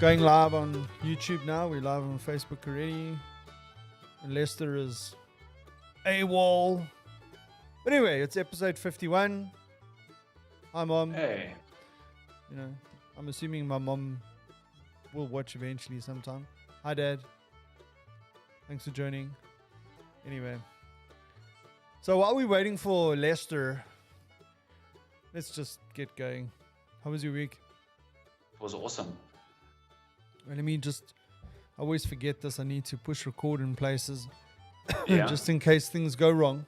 Going live on YouTube now. We're live on Facebook already. And Lester is AWOL. But anyway, it's episode 51. Hi, Mom. Hey. You know, I'm assuming my mom will watch eventually sometime. Hi, Dad. Thanks for joining. Anyway. So while we're waiting for Lester, let's just get going. How was your week? It was awesome. Well, let me just, I always forget this. I need to push record in places Yeah. just in case things go wrong.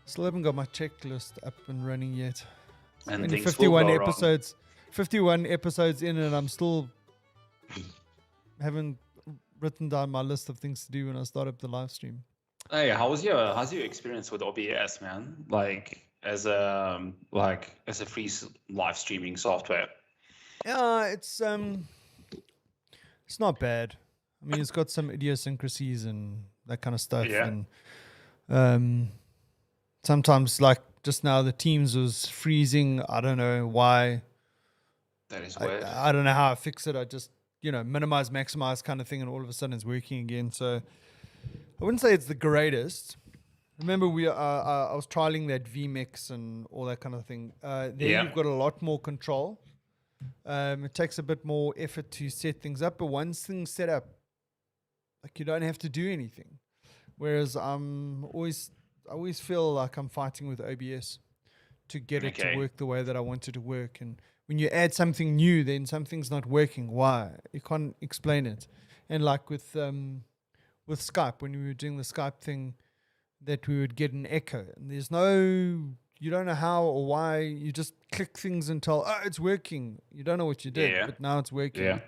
Still haven't got my checklist up and running yet. And Only things 51 will go episodes. 51 episodes in, and I'm still haven't written down my list of things to do when I start up the live stream. Hey, how's your experience with OBS, man? Like as a free live streaming software. Yeah, it's not bad. I mean, it's got some idiosyncrasies and that kind of stuff. Yeah. And sometimes, like just now, the Teams was freezing. I don't know why. That is weird. I don't know how I fix it. I just, minimize, maximize kind of thing, and all of a sudden it's working again. So I wouldn't say it's the greatest. Remember, I was trialing that vMix and all that kind of thing. There you've got a lot more control. It takes a bit more effort to set things up, but once things set up, like you don't have to do anything. Whereas I always feel like I'm fighting with OBS to get it to work the way that I want it to work. And when you add something new, then something's not working. Why? You can't explain it. And like with Skype, when we were doing the Skype thing, that we would get an echo. And there's you don't know how or why. You just click things until, it's working. You don't know what you did, but now it's working. Yeah.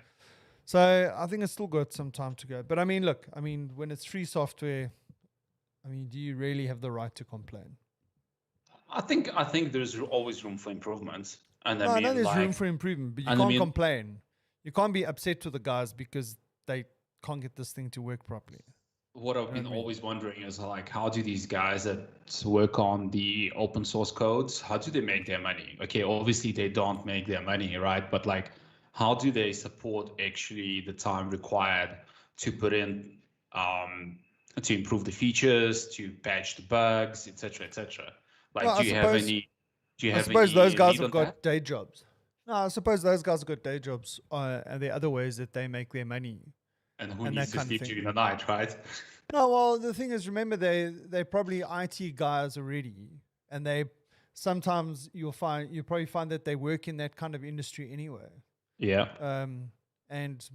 So I think it's still got some time to go. But I mean, look, when it's free software, do you really have the right to complain? I think there's always room for improvement. And I know there's room for improvement, but you can't complain. You can't be upset with the guys because they can't get this thing to work properly. What I've been always wondering is like, how do these guys that work on the open source codes, how do they make their money? Okay, obviously they don't make their money, right? But like, how do they support actually the time required to put in, to improve the features, to patch the bugs, etc., etc.? Like, I suppose those guys have got day jobs. No, I suppose those guys have got day jobs, and there are other ways that they make their money. And who needs to sleep during the night, right? No, well, the thing is, remember, they're probably IT guys already, and they sometimes you'll probably find that they work in that kind of industry anyway. Yeah. And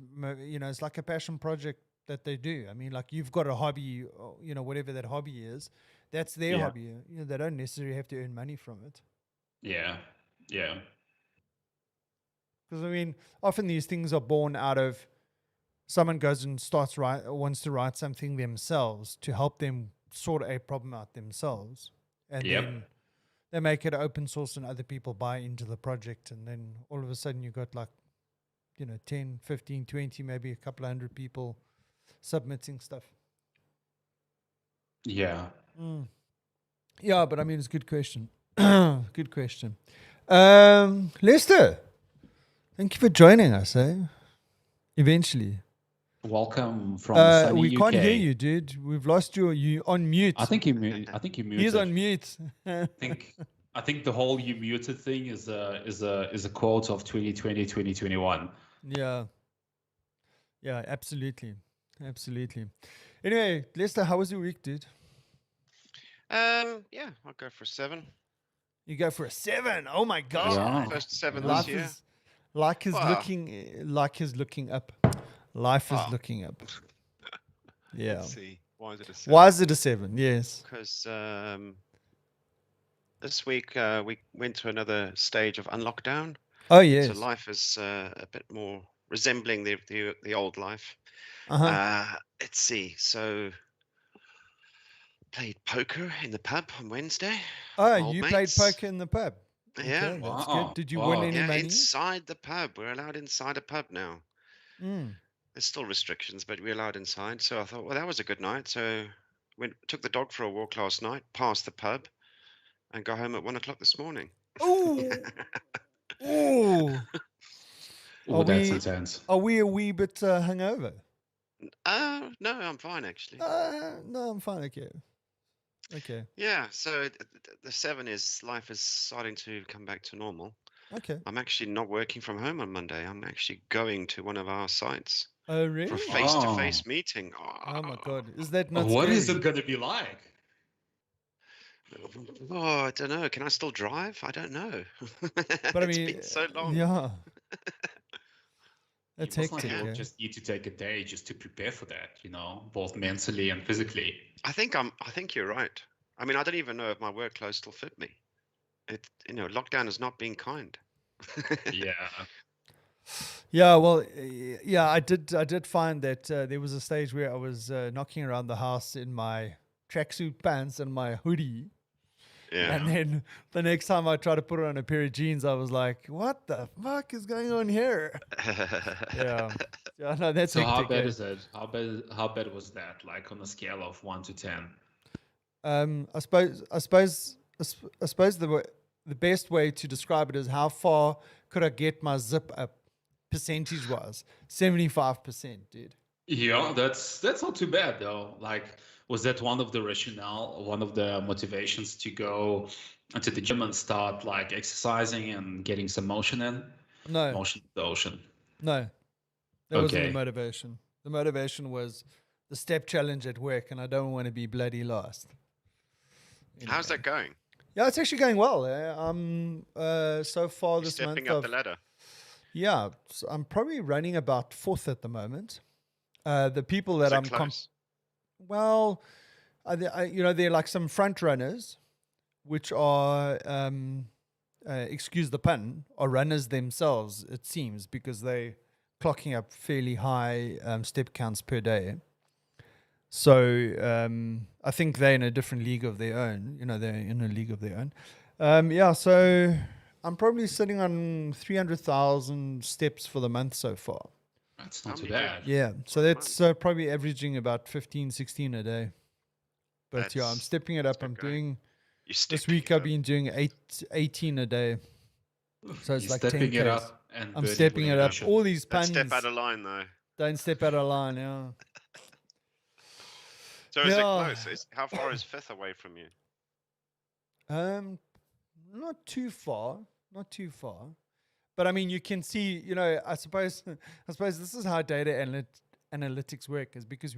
it's like a passion project that they do. I mean, like you've got a hobby, whatever that hobby is, that's their hobby. They don't necessarily have to earn money from it. Yeah. Yeah. Because often these things are born out of someone goes and wants to write something themselves to help them sort a problem out themselves. And then they make it open source and other people buy into the project. And then all of a sudden you've got 10, 15, 20, maybe a couple of hundred people submitting stuff. Yeah. Yeah, but it's a good question. Good question. Lester, thank you for joining us, eventually. Welcome from the sunny we UK. can't hear you, dude. We've lost you. You on mute. I think you muted. He's on mute. I think the whole "you muted" thing is a quote of 2020, 2021. Yeah, absolutely. Anyway, Lester, how was your week, dude? I'll go for a 7. You go for a 7. Oh my god! Yeah. First 7 Life this year. is looking up. Life is looking up. Yeah. Let's see. Why is it a 7? Why is it a 7? Yes. Because this week we went to another stage of unlockdown. Oh yes. So life is a bit more resembling the old life. Let's see. So played poker in the pub on Wednesday. Oh, you played poker in the pub. Yeah. Okay, that's good. Did you win any money? Inside the pub. We're allowed inside a pub now. There's still restrictions, but we're allowed inside. So I thought, well, that was a good night. So took the dog for a walk last night, past the pub, and got home at 1 o'clock this morning. Ooh. Ooh. Oh, that's intense. Are we a wee bit hungover? No, I'm fine actually. No, I'm fine. Okay. Yeah, so the 7 is life is starting to come back to normal. Okay. I'm actually not working from home on Monday. I'm actually going to one of our sites Oh, for a really? face-to-face meeting. Oh my God. Is that not What scary? is it going to be like? Oh, I don't know. Can I still drive? I don't know. But I It's mean, been so long. yeah. You That's most likely hectic. will Yeah. just need to take a day just to prepare for that, both mentally and physically. I think you're right. I mean, I don't even know if my work clothes still fit me. Lockdown has not been kind. Yeah. Yeah, well, yeah, I did find that there was a stage where I was knocking around the house in my tracksuit pants and my hoodie. Yeah. And then the next time I tried to put on a pair of jeans, I was like, what the fuck is going on here? Yeah. Yeah, no, that's So how hectic, bad eh? is it? How bad was that? Like on a scale of 1 to 10? I suppose the best way to describe it is how far could I get my zip up percentage wise? 75%, dude. Yeah, that's not too bad though. Like, was that one of the rationale, one of the motivations to go to the gym and start like exercising and getting some motion in? No, Motion to the ocean. no, that wasn't the Okay. motivation. The motivation was the step challenge at work, and I don't want to be bloody last. How's that going? Yeah, it's actually going well. So far You this stepping month, up the ladder. yeah, so I'm probably running about 4th at the moment. The people that So I'm close. well, they're like some front runners, which are, excuse the pun, are runners themselves, it seems, because they clocking up fairly high step counts per day. So I think they're in a different league of their own. They're in a league of their own. Yeah, so I'm probably sitting on 300,000 steps for the month so far. That's not How too many do you- bad. Yeah, so that's probably averaging about 15, 16 a day. But yeah, I'm That's- stepping it that's up. I'm good going. doing, You this stepping week it I've up. been doing 18 a day. So it's You're like stepping 10 it Ks. up and I'm burning stepping it up. motivation. All these Don't puns. step out of line though. Don't step out of line, yeah. So is it Yeah. close? How far is 5th away from you? Not too far. Not too far. But I mean, you can see, I suppose this is how data analytics work, is because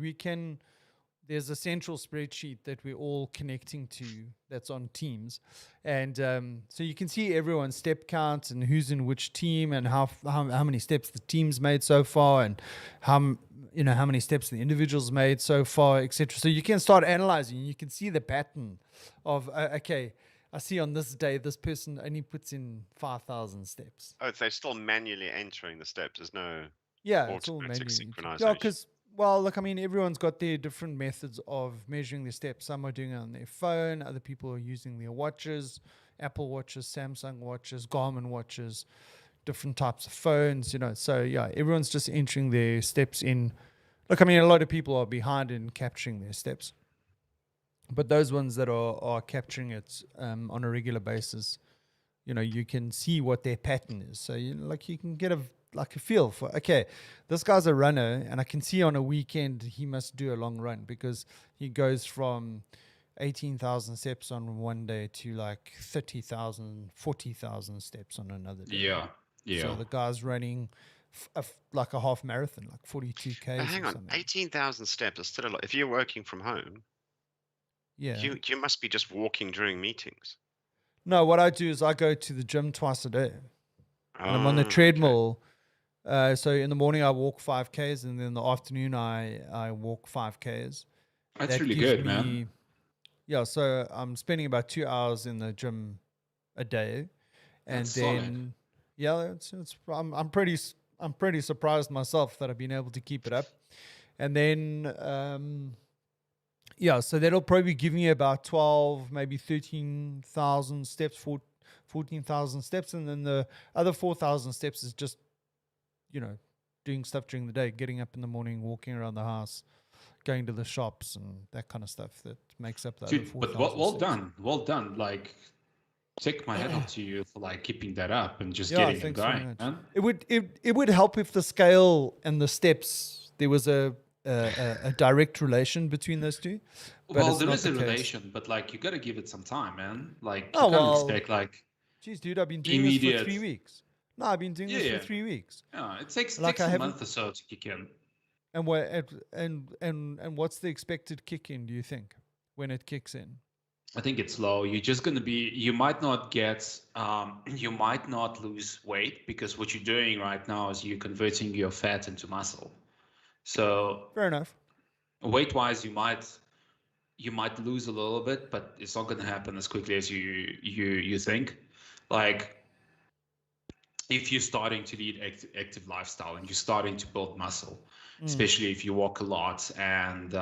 there's a central spreadsheet that we're all connecting to that's on Teams. And so you can see everyone's step counts and who's in which team and how many steps the team's made so far and how many steps the individuals made so far, etc. So you can start analyzing. You can see the pattern of, okay, I see on this day, this person only puts in 5,000 steps. Oh, they're still manually entering the steps. There's no Yeah, it's all automatic manually. synchronization. Yeah, because, well, look, I mean, everyone's got their different methods of measuring their steps. Some are doing it on their phone. Other people are using their watches, Apple watches, Samsung watches, Garmin watches, different types of phones, So, yeah, everyone's just entering their steps in. Look, I mean, a lot of people are behind in capturing their steps. But those ones that are capturing it on a regular basis, you can see what their pattern is. So, you can get a feel for, okay, this guy's a runner, and I can see on a weekend he must do a long run because he goes from 18,000 steps on one day to like 30,000, 40,000 steps on another day. Yeah. So the guy's running like a half marathon, like 42 Ks. But hang or on, something. 18,000 steps is still a lot. If you're working from home, Yeah. you must be just walking during meetings. No, what I do is I go to the gym twice a day. And I'm on the Oh, treadmill. So in the morning I walk 5Ks, and then in the afternoon I walk 5Ks. That's That really gives good, man. Yeah, so I'm spending about 2 hours in the gym a day, and That's then solid. yeah, I'm pretty surprised myself that I've been able to keep it up, and then yeah, so that'll probably give me about 12, maybe 13,000 steps, 14,000 steps, and then the other 4,000 steps is just doing stuff during the day, getting up in the morning, walking around the house, going to the shops and that kind of stuff that makes up the other Dude, 4,000 but well steps. done. Well done. Like, take my hat off to you for like keeping that up and just Yeah, getting it thanks very going, much. man. It would help if the scale and the steps there was a direct relation between those two. But Well, it's there not is the a case. relation, but like you got to give it some time, man. Like Oh, you can't well, expect like geez, dude, I've been doing this for 3 immediate. weeks. No, I've been doing this for Yeah, 3 weeks. yeah. It takes Like I a haven't. month or so to kick in. And what and what's the expected kick in? Do you think when it kicks in? I think it's low. You're just going to be, you might not get, you might not lose weight because what you're doing right now is you're converting your fat into muscle. So Fair enough. weight wise, you might lose a little bit, but it's not going to happen as quickly as you think. Like if you're starting to lead active lifestyle and you're starting to build muscle, especially if you walk a lot and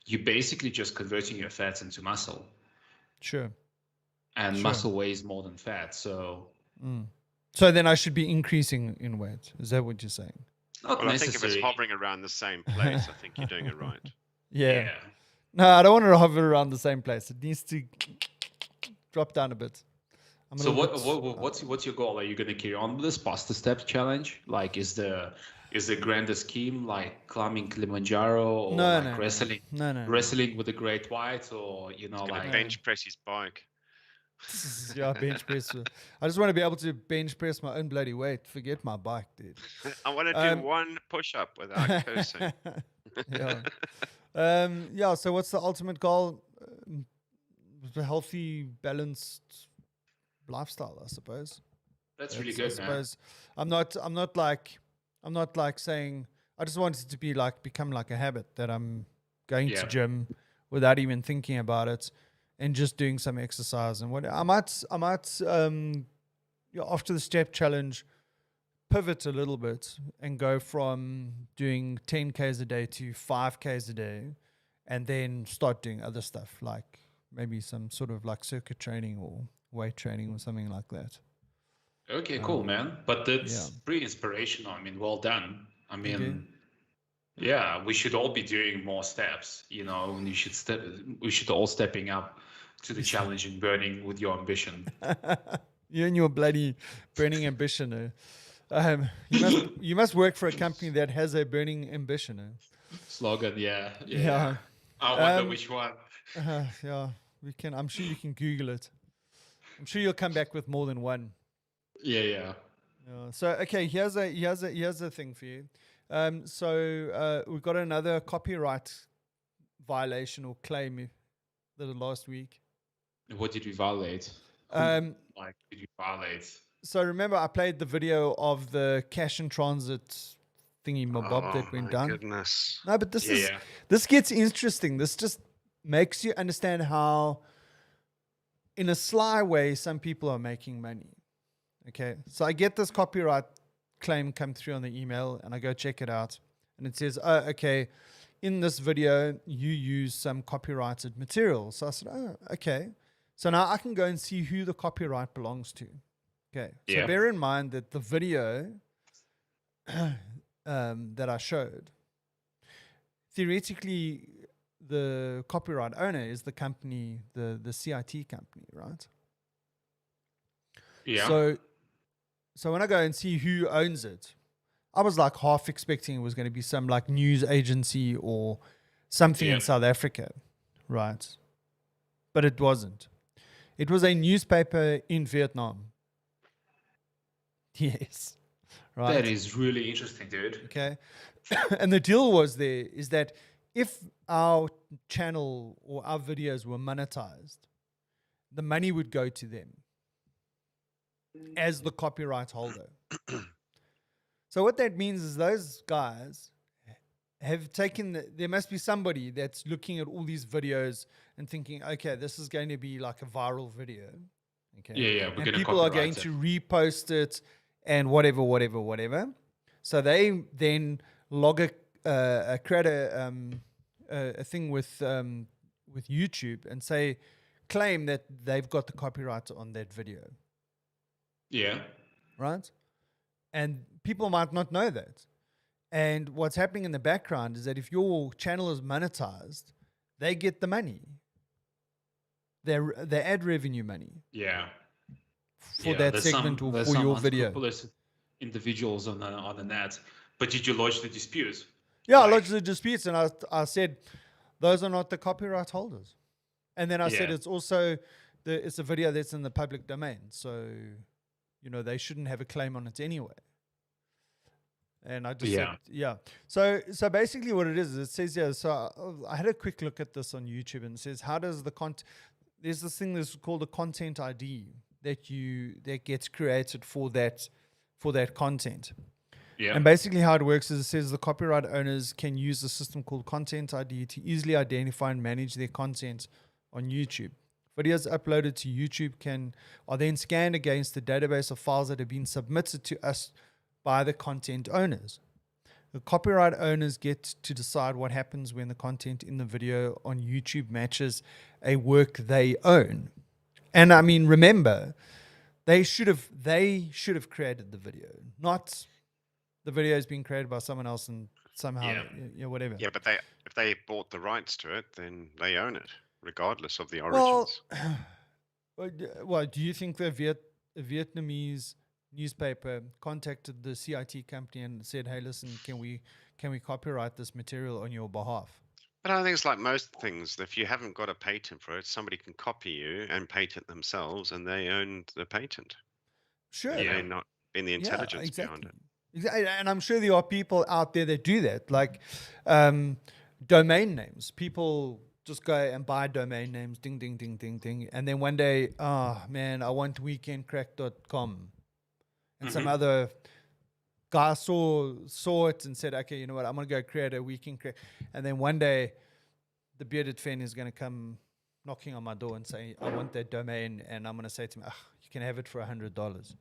you're basically just converting your fats into muscle. Sure. And Sure. muscle weighs more than fat, so. So then I should be increasing in weight. Is that what you're saying? Not Well, I think necessary. if it's hovering around the same place, I think you're doing it right. Yeah. Yeah. No, I don't want it to hover around the same place. It needs to drop down a bit. I'm a So little bit- what's your goal? Are you going to carry on with this pasta steps challenge? Like, is the grander scheme like climbing Kilimanjaro or No, like no, no. wrestling No. wrestling with the Great White, or Gonna like bench press his bike. Yeah, bench press. I just want to be able to bench press my own bloody weight. Forget my bike, dude. I want to do one push-up without cursing. Yeah. Yeah. So what's the ultimate goal? A healthy, balanced lifestyle, I suppose. that's really That's- good, I man. suppose I'm not like saying I just want it to be like become like a habit that I'm going Yeah. to gym without even thinking about it and just doing some exercise and what I might after the step challenge pivot a little bit and go from doing 10Ks a day to 5Ks a day and then start doing other stuff like maybe some sort of like circuit training or weight training or something like that. Okay, cool, man. But that's yeah. pretty inspirational. I mean, well done. I mean, Okay. yeah, we should all be doing more steps. And we should all stepping up to the challenge and burning with your ambition. You and your bloody burning ambition. You must work for a company that has a burning ambition. Slogan, yeah. Yeah. I wonder which one. Yeah, we can. I'm sure you can Google it. I'm sure you'll come back with more than one. Yeah. So okay, here's a thing for you. So we've got another copyright violation or claim the last week. What did we violate? Like, did you violate? So remember, I played the video of the cash and transit thingy mob that went down. Goodness. No, but this gets interesting. This just makes you understand how, in a sly way, some people are making money. Okay, so I get this copyright claim come through on the email, and I go check it out, and it says, "Oh, okay, in this video you use some copyrighted material." So I said, "Oh, okay." So now I can go and see who the copyright belongs to. Okay, so Yeah. bear in mind that the video that I showed, theoretically, the copyright owner is the company, the CIT company, right? Yeah. So when I go and see who owns it, I was like half expecting it was going to be some like news agency or something in South Africa, right? But it wasn't. It was a newspaper in Vietnam. Yes. Right. That is really interesting, dude. Okay. And the deal was there is that if our channel or our videos were monetized, the money would go to them as the copyright holder. So what that means is those guys have taken, there must be somebody that's looking at all these videos and thinking, okay, this is going to be like a viral video. Okay. Yeah. And people are going to repost it and whatever. So they then create a thing with YouTube and say, claim that they've got the copyright on that video. Yeah. Right? And people might not know that. And what's happening in the background is that if your channel is monetized, they get the money. their ad revenue money. Yeah. For that segment or for your video. Individuals on the net. But did you lodge the dispute? Yeah, I lodged the disputes, and I said those are not the copyright holders. And then I said it's also it's a video that's in the public domain, so they shouldn't have a claim on it anyway. And I just said, So basically what it is, it says here, so I had a quick look at this on YouTube, and it says, how does there's this thing that's called a content ID that gets created for that content. Yeah. And basically how it works is it says the copyright owners can use a system called Content ID to easily identify and manage their content on YouTube. Videos uploaded to YouTube are then scanned against the database of files that have been submitted to us by the content owners. The copyright owners get to decide what happens when the content in the video on YouTube matches a work they own. And I mean, remember, they should have created the video, not the video is being created by someone else and somehow, whatever. Yeah, but if they bought the rights to it, then they own it, regardless of the origins. Well, do you think the Vietnamese newspaper contacted the CIT company and said, "Hey, listen, can we copyright this material on your behalf?" But I think it's like most things. If you haven't got a patent for it, somebody can copy you and patent themselves, and they own the patent. Sure. They may not in the intelligence behind it. Exactly. And I'm sure there are people out there that do that, like domain names. People just go and buy domain names, ding, ding, ding, ding, ding. And then one day, I want weekendcraic.com. And some other guy saw it and said, okay, you know what, I'm going to go create a Weekend Craic. And then one day, the Bearded Fen is going to come knocking on my door and say, I want that domain. And I'm going to say to him, you can have it for $100.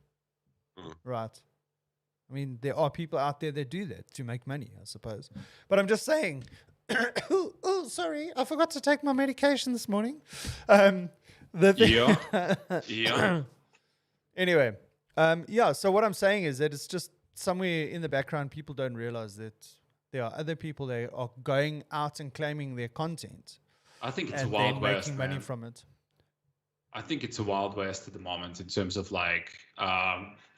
Right. I mean, there are people out there that do that to make money, I suppose. But I'm just saying, sorry, I forgot to take my medication this morning. Anyway, so what I'm saying is that it's just somewhere in the background, people don't realize that there are other people that are going out and claiming their content. I think it's a wild west, making money from it. I think it's a wild west at the moment in terms of like,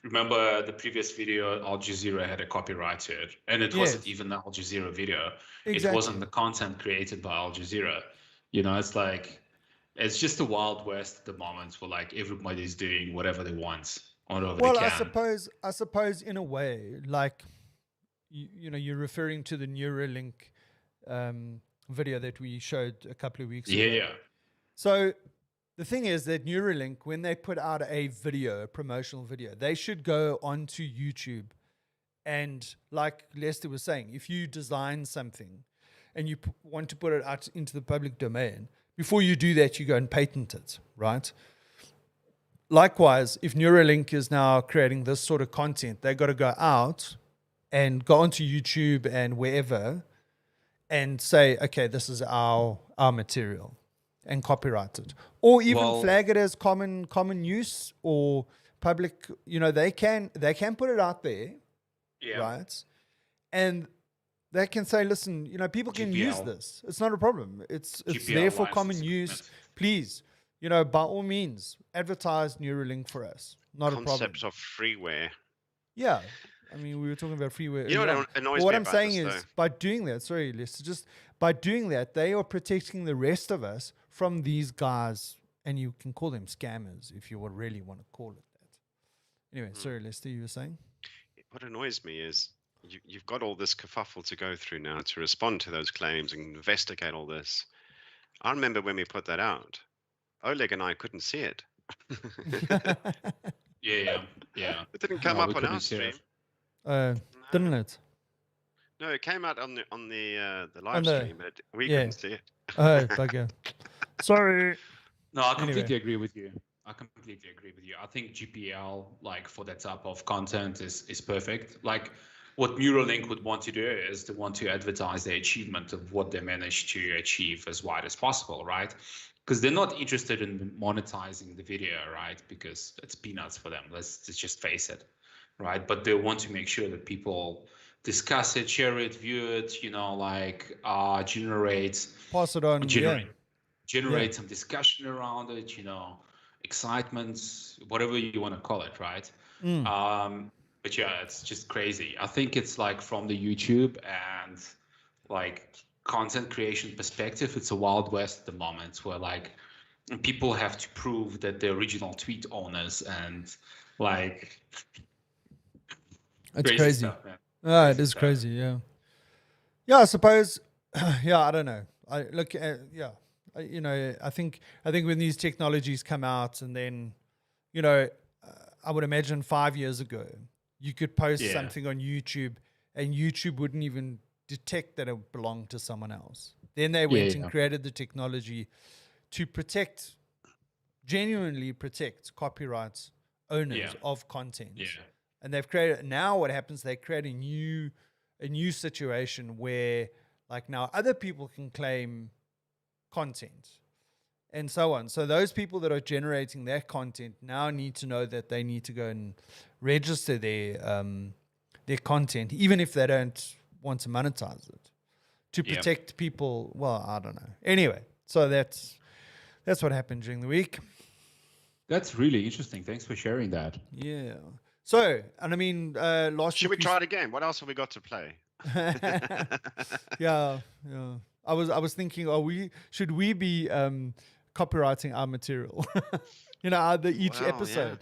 remember the previous video, Al Jazeera had a copyright to it, and it wasn't even the Al Jazeera video. Exactly. It wasn't the content created by Al Jazeera. It's like, it's just a wild west at the moment where like everybody's doing whatever they want. Well, I suppose in a way, like, you're referring to the Neuralink video that we showed a couple of weeks ago. Yeah. So the thing is that Neuralink, when they put out a promotional video, they should go onto YouTube. And like Lester was saying, if you design something and you want to put it out into the public domain, before you do that, you go and patent it, right? Likewise, if Neuralink is now creating this sort of content, they've got to go out and go onto YouTube and wherever and say, okay, this is our material, and copyright it. Or even flag it as common use or public, they can put it out there, right? And they can say, listen, people can use this. It's not a problem. It's there for common use. Please, by all means, advertise Neuralink for us. Not a problem. Concepts of freeware. Yeah. I mean, we were talking about freeware. You know what annoys me what about I'm saying this, is, though? by doing that, sorry, Lester, just by doing that, they are protecting the rest of us from these guys, and you can call them scammers if you would really want to call it that. Anyway, sorry, Lester, you were saying? What annoys me is you've got all this kerfuffle to go through now to respond to those claims and investigate all this. I remember when we put that out, Oleg and I couldn't see it. Yeah. It didn't come up on our stream. Didn't it? No, it came out on the live stream, but we couldn't see it. Oh, bugger. Sorry. No, I completely agree with you. I think GPL, like, for that type of content is perfect. Like, what Neuralink would want to do is they want to advertise the achievement of what they managed to achieve as wide as possible, right? Because they're not interested in monetizing the video, right? Because it's peanuts for them. Let's just face it, right? But they want to make sure that people discuss it, share it, view it, generate. Pass it on. generate some discussion around it, excitement, whatever you want to call it, right? But yeah, it's just crazy. I think it's like from the YouTube and like content creation perspective, it's a wild west at the moment where like people have to prove that they're original tweet owners and like It's crazy. stuff, man. It is crazy. Yeah. Yeah, I suppose. Yeah, I don't know. I look at I think when these technologies come out, and then I would imagine 5 years ago you could post something on YouTube and YouTube wouldn't even detect that it belonged to someone else. Then they went and created the technology to genuinely protect copyright owners of content. Yeah. And they've created, now what happens, they create a new situation where like now other people can claim content and so on. So those people that are generating that content now need to know that they need to go and register their content, even if they don't want to monetize it, to protect people. Well, I don't know. Anyway, so that's what happened during the week. That's really interesting. Thanks for sharing that. Yeah. So, and I mean, last Should we try it again? What else have we got to play? Yeah. I was thinking, should we be copywriting our material? Each episode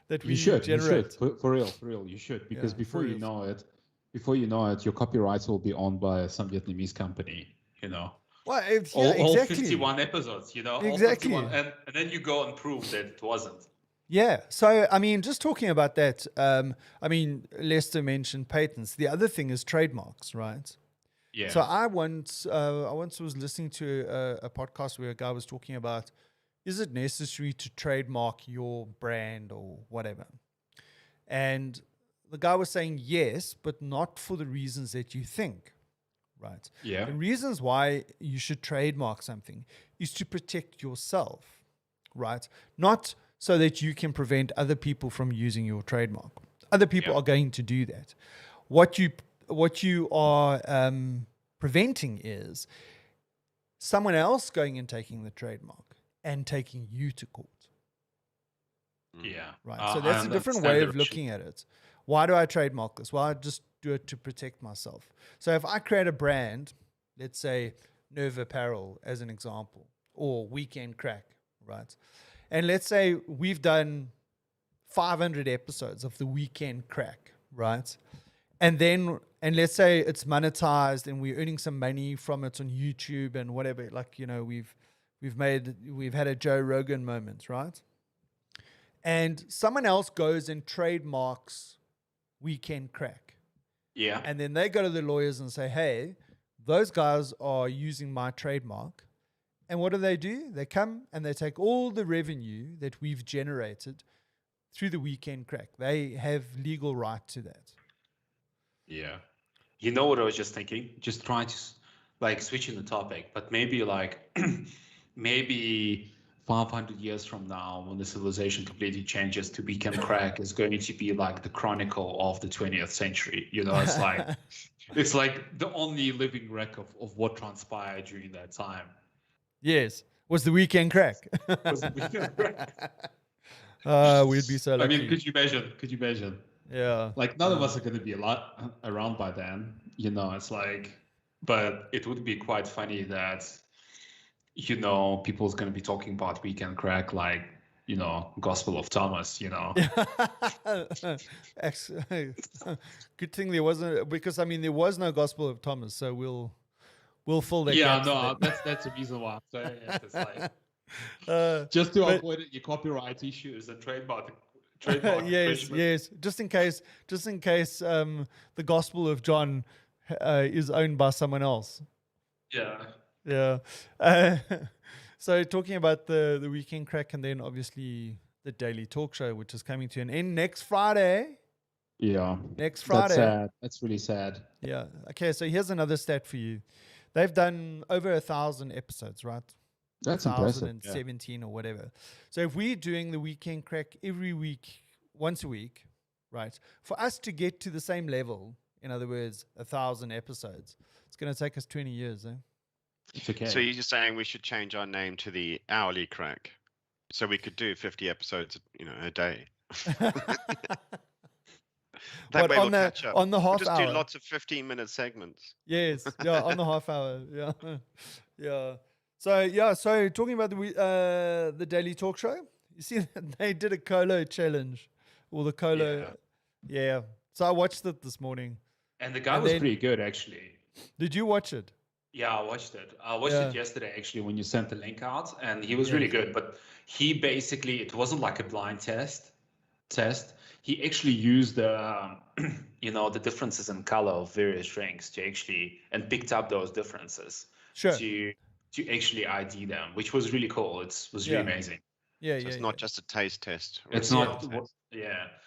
that we generate. You should. For real, you should, because before you know it, your copyrights will be owned by some Vietnamese company. Well, all exactly. 51 episodes, Exactly. All 51, and then you go and prove that it wasn't. Yeah. So, I mean, just talking about that, Lester mentioned patents. The other thing is trademarks, right? Yeah. So I once was listening to a podcast where a guy was talking about, is it necessary to trademark your brand or whatever? And the guy was saying yes, but not for the reasons that you think, right? Yeah. The reasons why you should trademark something is to protect yourself, right? Not so that you can prevent other people from using your trademark. Other people are going to do that. What you are preventing is someone else going and taking the trademark and taking you to court. Yeah. Right. So that's a different way of looking at it. Why do I trademark this? Well, I just do it to protect myself. So if I create a brand, let's say Nerve Apparel as an example, or Weekend Craic, right? And let's say we've done 500 episodes of the Weekend Craic, right? And let's say it's monetized and we're earning some money from it on YouTube and whatever. Like, we've had a Joe Rogan moment, right? And someone else goes and trademarks Weekend Craic. Yeah. And then they go to the lawyers and say, hey, those guys are using my trademark. And what do? They come and they take all the revenue that we've generated through the Weekend Craic. They have legal right to that. Yeah. You know what I was just thinking? Just trying to like switching the topic, but maybe maybe 500 years from now, when the civilization completely changes to Weekend Craic, is going to be like the chronicle of the 20th century. It's like it's like the only living record of what transpired during that time. Yes, was the Weekend Craic. We'd be so lucky. I mean, could you imagine? Yeah. Like none of us are going to be around by then. It's like, but it would be quite funny that, people's going to be talking about Weekend Craic like, Gospel of Thomas, Good thing there wasn't, because there was no Gospel of Thomas, so we'll fill that. Yeah, no, that's the reason why I'm saying it. It's like just to avoid your copyright issues and trademark. Yes. Just in case, the Gospel of John is owned by someone else. Yeah. So talking about the Weekend Craic, and then obviously the Daily Talk Show, which is coming to an end next Friday. Yeah. Next Friday. That's sad. That's really sad. Yeah. Okay. So here's another stat for you. They've done over 1,000 episodes, right? That's impressive. 1,017 or whatever. So if we're doing the Weekend Craic every week, once a week, right? For us to get to the same level, in other words, 1,000 episodes, it's going to take us 20 years, eh? It's okay. So you're just saying we should change our name to the Hourly Kræk, so we could do 50 episodes, a day. That What, way on we'll catch up. the We'll half just hour? do lots of 15-minute segments. Yes, yeah, on the half hour, yeah, yeah. So talking about the daily talk show, you see, they did a colo challenge, or the colo, yeah. So I watched it this morning. And the guy was pretty good, actually. Did you watch it? Yeah, I watched it. I watched it yesterday, actually, when you sent the link out, and he was really good. But he basically, it wasn't like a blind test. He actually used the, the differences in color of various drinks and picked up those differences to actually ID them, which was really cool. It was really amazing. Yeah, so it's not just a taste test. It's not.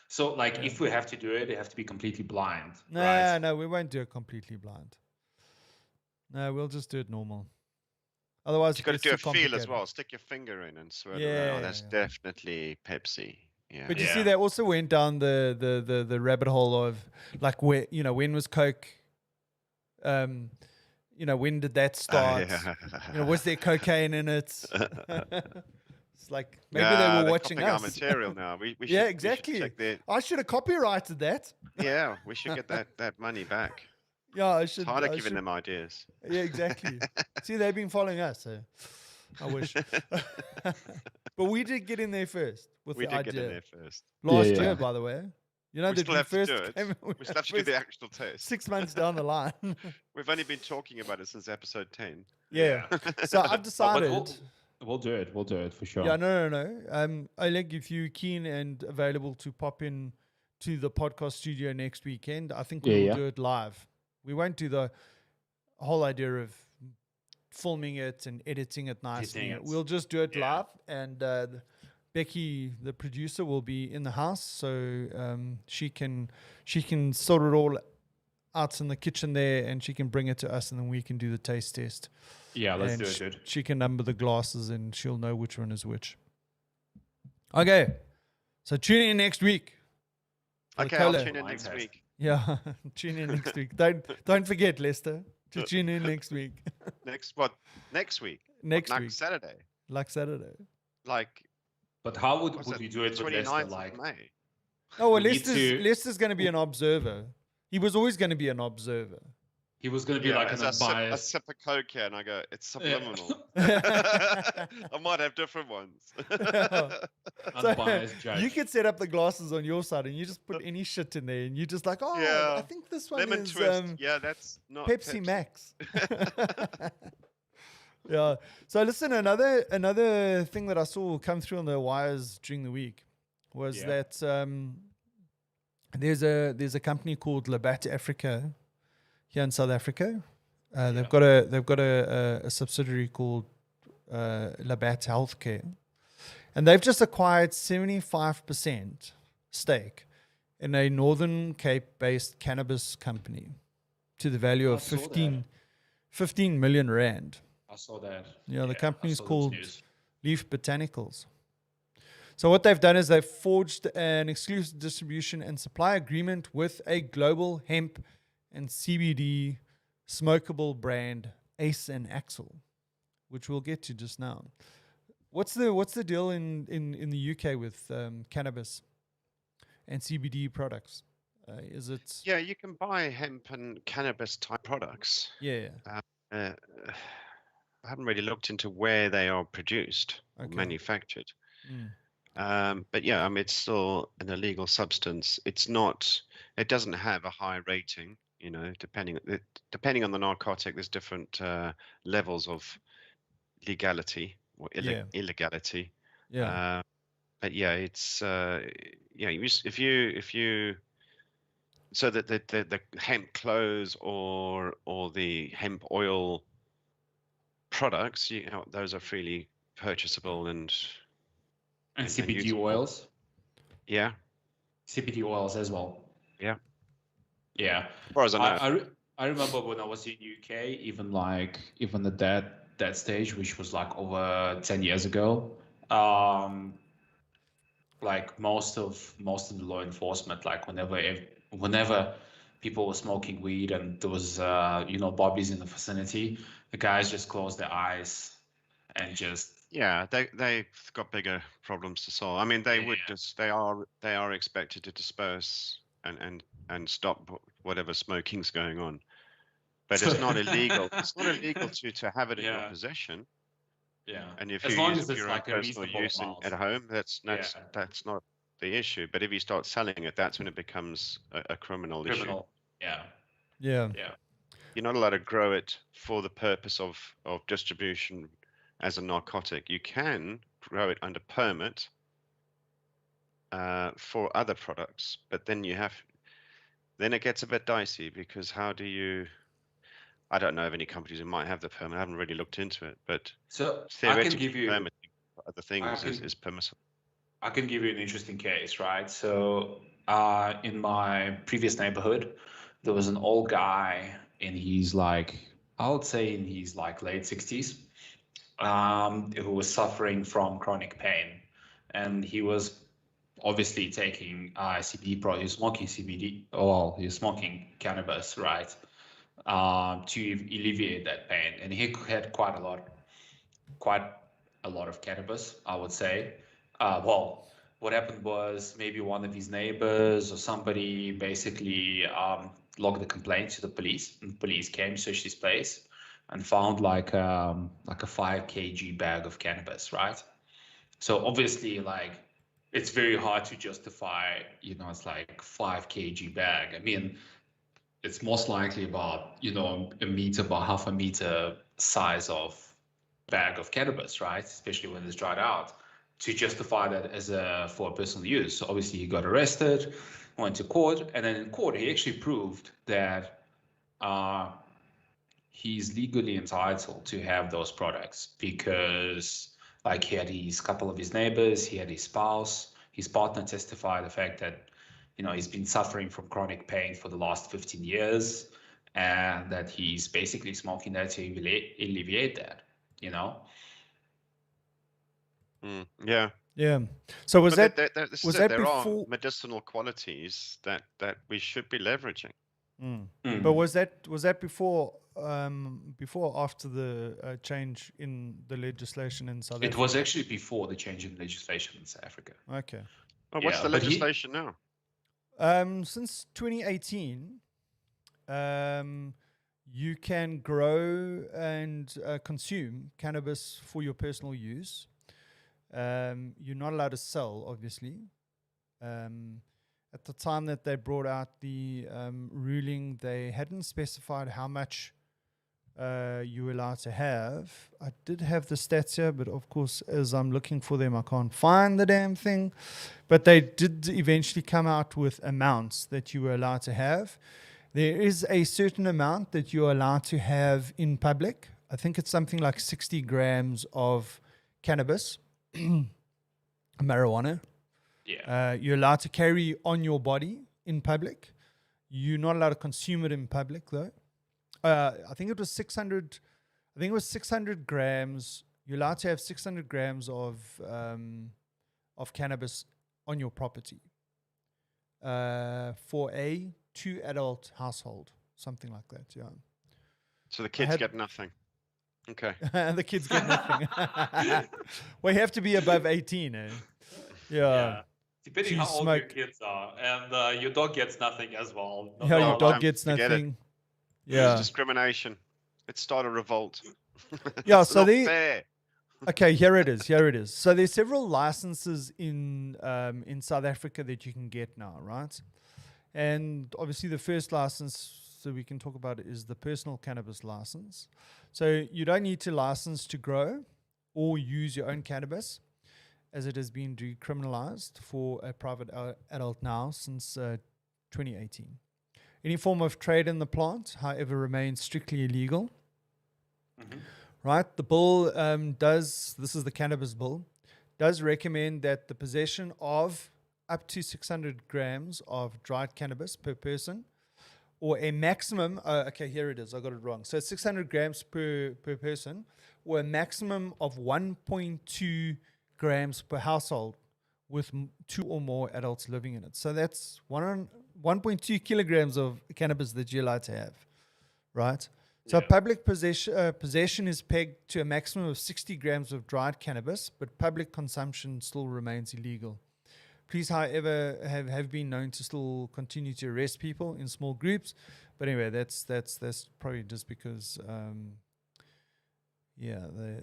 So if we have to do it, it have to be completely blind. No, we won't do it completely blind. No, we'll just do it normal. Otherwise, you've got to do a feel as well. Stick your finger in and swear around. Oh, that's definitely Pepsi. Yeah. But you see, they also went down the rabbit hole of like when was Coke? When did that start? Was there cocaine in it? It's like maybe they were watching us. Our material now. We should, exactly. I should have copyrighted that. Yeah, we should get that money back. Yeah, I should. It's harder giving them ideas. Yeah, exactly. See, they've been following us, so I wish. But we did get in there first with the idea. We did get in there first. Last year, by the way. We still have to do it. We still have to do the actual test. 6 months down the line. We've only been talking about it since episode 10. Yeah. So I've decided. We'll do it. We'll do it for sure. Yeah, no. Oleg, if you're keen and available to pop in to the podcast studio next weekend, I think we'll do it live. We won't do the whole idea of filming it and editing it nicely. We'll just do it live, and Becky, the producer, will be in the house, so she can sort it all out in the kitchen there, and she can bring it to us, and then we can do the taste test. Yeah, let's do it, dude. She can number the glasses, and she'll know which one is which. Okay, so tune in next week. Okay, I'll tune in next week. Yeah, tune in next week. Don't forget, Lester, to tune in next week. Next week? Next week. Saturday. Like Saturday. But how would we do it with Lester? Like May. Oh, well, Lester's going to be an observer. He was always going to be an observer. He was going to be like an unbiased. I sip a Coke here and I go, it's subliminal. I might have different ones. Unbiased judge. You could set up the glasses on your side and you just put any shit in there and you're just like, I think this one Lemon is twist. That's not Pepsi Max. Yeah. So listen, another thing that I saw come through on the wires during the week was that there's a company called Labatt Africa here in South Africa. They've got a subsidiary called Labatt Healthcare, and they've just acquired 75% stake in a Northern Cape-based cannabis company to the value of 15 million rand. I saw that. Yeah, the company's called Leaf Botanicals. So what they've done is they've forged an exclusive distribution and supply agreement with a global hemp and CBD smokable brand, Ace and Axel, which we'll get to just now. What's the deal in the UK with cannabis and CBD products? Is it? Yeah, you can buy hemp and cannabis type products. Yeah. I haven't really looked into where they are produced or manufactured. But yeah, I mean, it's still an illegal substance. It doesn't have a high rating. Depending on the narcotic, there's different levels of legality or illegality. Yeah. But yeah, it's if you so that the hemp clothes or the hemp oil products, those are freely purchasable and CBD oils. Yeah. CBD oils as well. Yeah. Yeah. As far as I know. I remember when I was in UK, even at that stage, which was like over 10 years ago, like most of the law enforcement, like whenever people were smoking weed, and there was bobbies in the vicinity. The guys just closed their eyes and just they've got bigger problems to solve. I mean, they are expected to disperse and stop whatever smoking's going on, but it's not illegal. It's not illegal to have it in your possession. Yeah, And if as you long use as it it's for your own like a personal reasonable use amount. at home, that's not the issue. But if you start selling it, that's when it becomes a criminal issue. Yeah. You're not allowed to grow it for the purpose of distribution as a narcotic. You can grow it under permit for other products, but then it gets a bit dicey, because how do you? I don't know of any companies who might have the permit. I haven't really looked into it, but So theoretically, permitting for other things is permissible. I can give you an interesting case, right? So in my previous neighborhood, there was an old guy in his late 60s, who was suffering from chronic pain, and he was obviously taking CBD products. He was smoking CBD. Well, he was smoking cannabis, right? To alleviate that pain, and he had quite a lot of cannabis, I would say. What happened was maybe one of his neighbors or somebody basically logged the complaint to the police, and the police came, searched his place, and found like a 5 kg bag of cannabis, right? So obviously, like, it's very hard to justify, it's like 5 kg bag. I mean, it's most likely about, about half a meter size of bag of cannabis, right? Especially when it's dried out, to justify that for personal use. So obviously he got arrested, went to court, and then in court he actually proved that he's legally entitled to have those products, because like he had his couple of his neighbors, he had his spouse, his partner testified the fact that he's been suffering from chronic pain for the last 15 years, and that he's basically smoking that to alleviate that, Yeah. So was But that there before are medicinal qualities that we should be leveraging. But was that before or after the change in the legislation in South Africa? It was actually before the change in legislation in South Africa. Okay. Oh, what's the legislation now? Since 2018, you can grow and consume cannabis for your personal use. You're not allowed to sell, obviously. At the time that they brought out the ruling, they hadn't specified how much you were allowed to have. I did have the stats here, but of course, as I'm looking for them, I can't find the damn thing. But they did eventually come out with amounts that you were allowed to have. There is a certain amount that you're allowed to have in public. I think it's something like 60 grams of cannabis, marijuana. Yeah. You're allowed to carry on your body in public. You're not allowed to consume it in public, though. I think it was 600. I think it was 600 grams. You're allowed to have 600 grams of cannabis on your property for a 2-adult household, something like that. Yeah. So the kids get nothing. Okay. The kids get nothing. Well, you have to be above 18, eh? Yeah. Depending how old your kids are, and your dog gets nothing as well. Yeah, your dog gets nothing. Yeah. It's discrimination. Let's start a revolt. Yeah, so fair. Okay, here it is. So there's several licenses in South Africa that you can get now, right? And obviously the first license, so we can talk about it, is the personal cannabis license. So you don't need to license to grow or use your own cannabis, as it has been decriminalized for a private adult now since 2018. Any form of trade in the plant, however, remains strictly illegal. Mm-hmm. Right? The bill this is the cannabis bill, does recommend that the possession of up to 600 grams of dried cannabis per person, or a maximum, here it is, I got it wrong. So 600 grams per person, or a maximum of 1.2 grams per household with 2 or more adults living in it. So that's 1.2 kilograms of cannabis that you're allowed to have, right? So Yeah. public possession is pegged to a maximum of 60 grams of dried cannabis, but public consumption still remains illegal. Police, however, have been known to still continue to arrest people in small groups. But anyway, that's probably just because, they're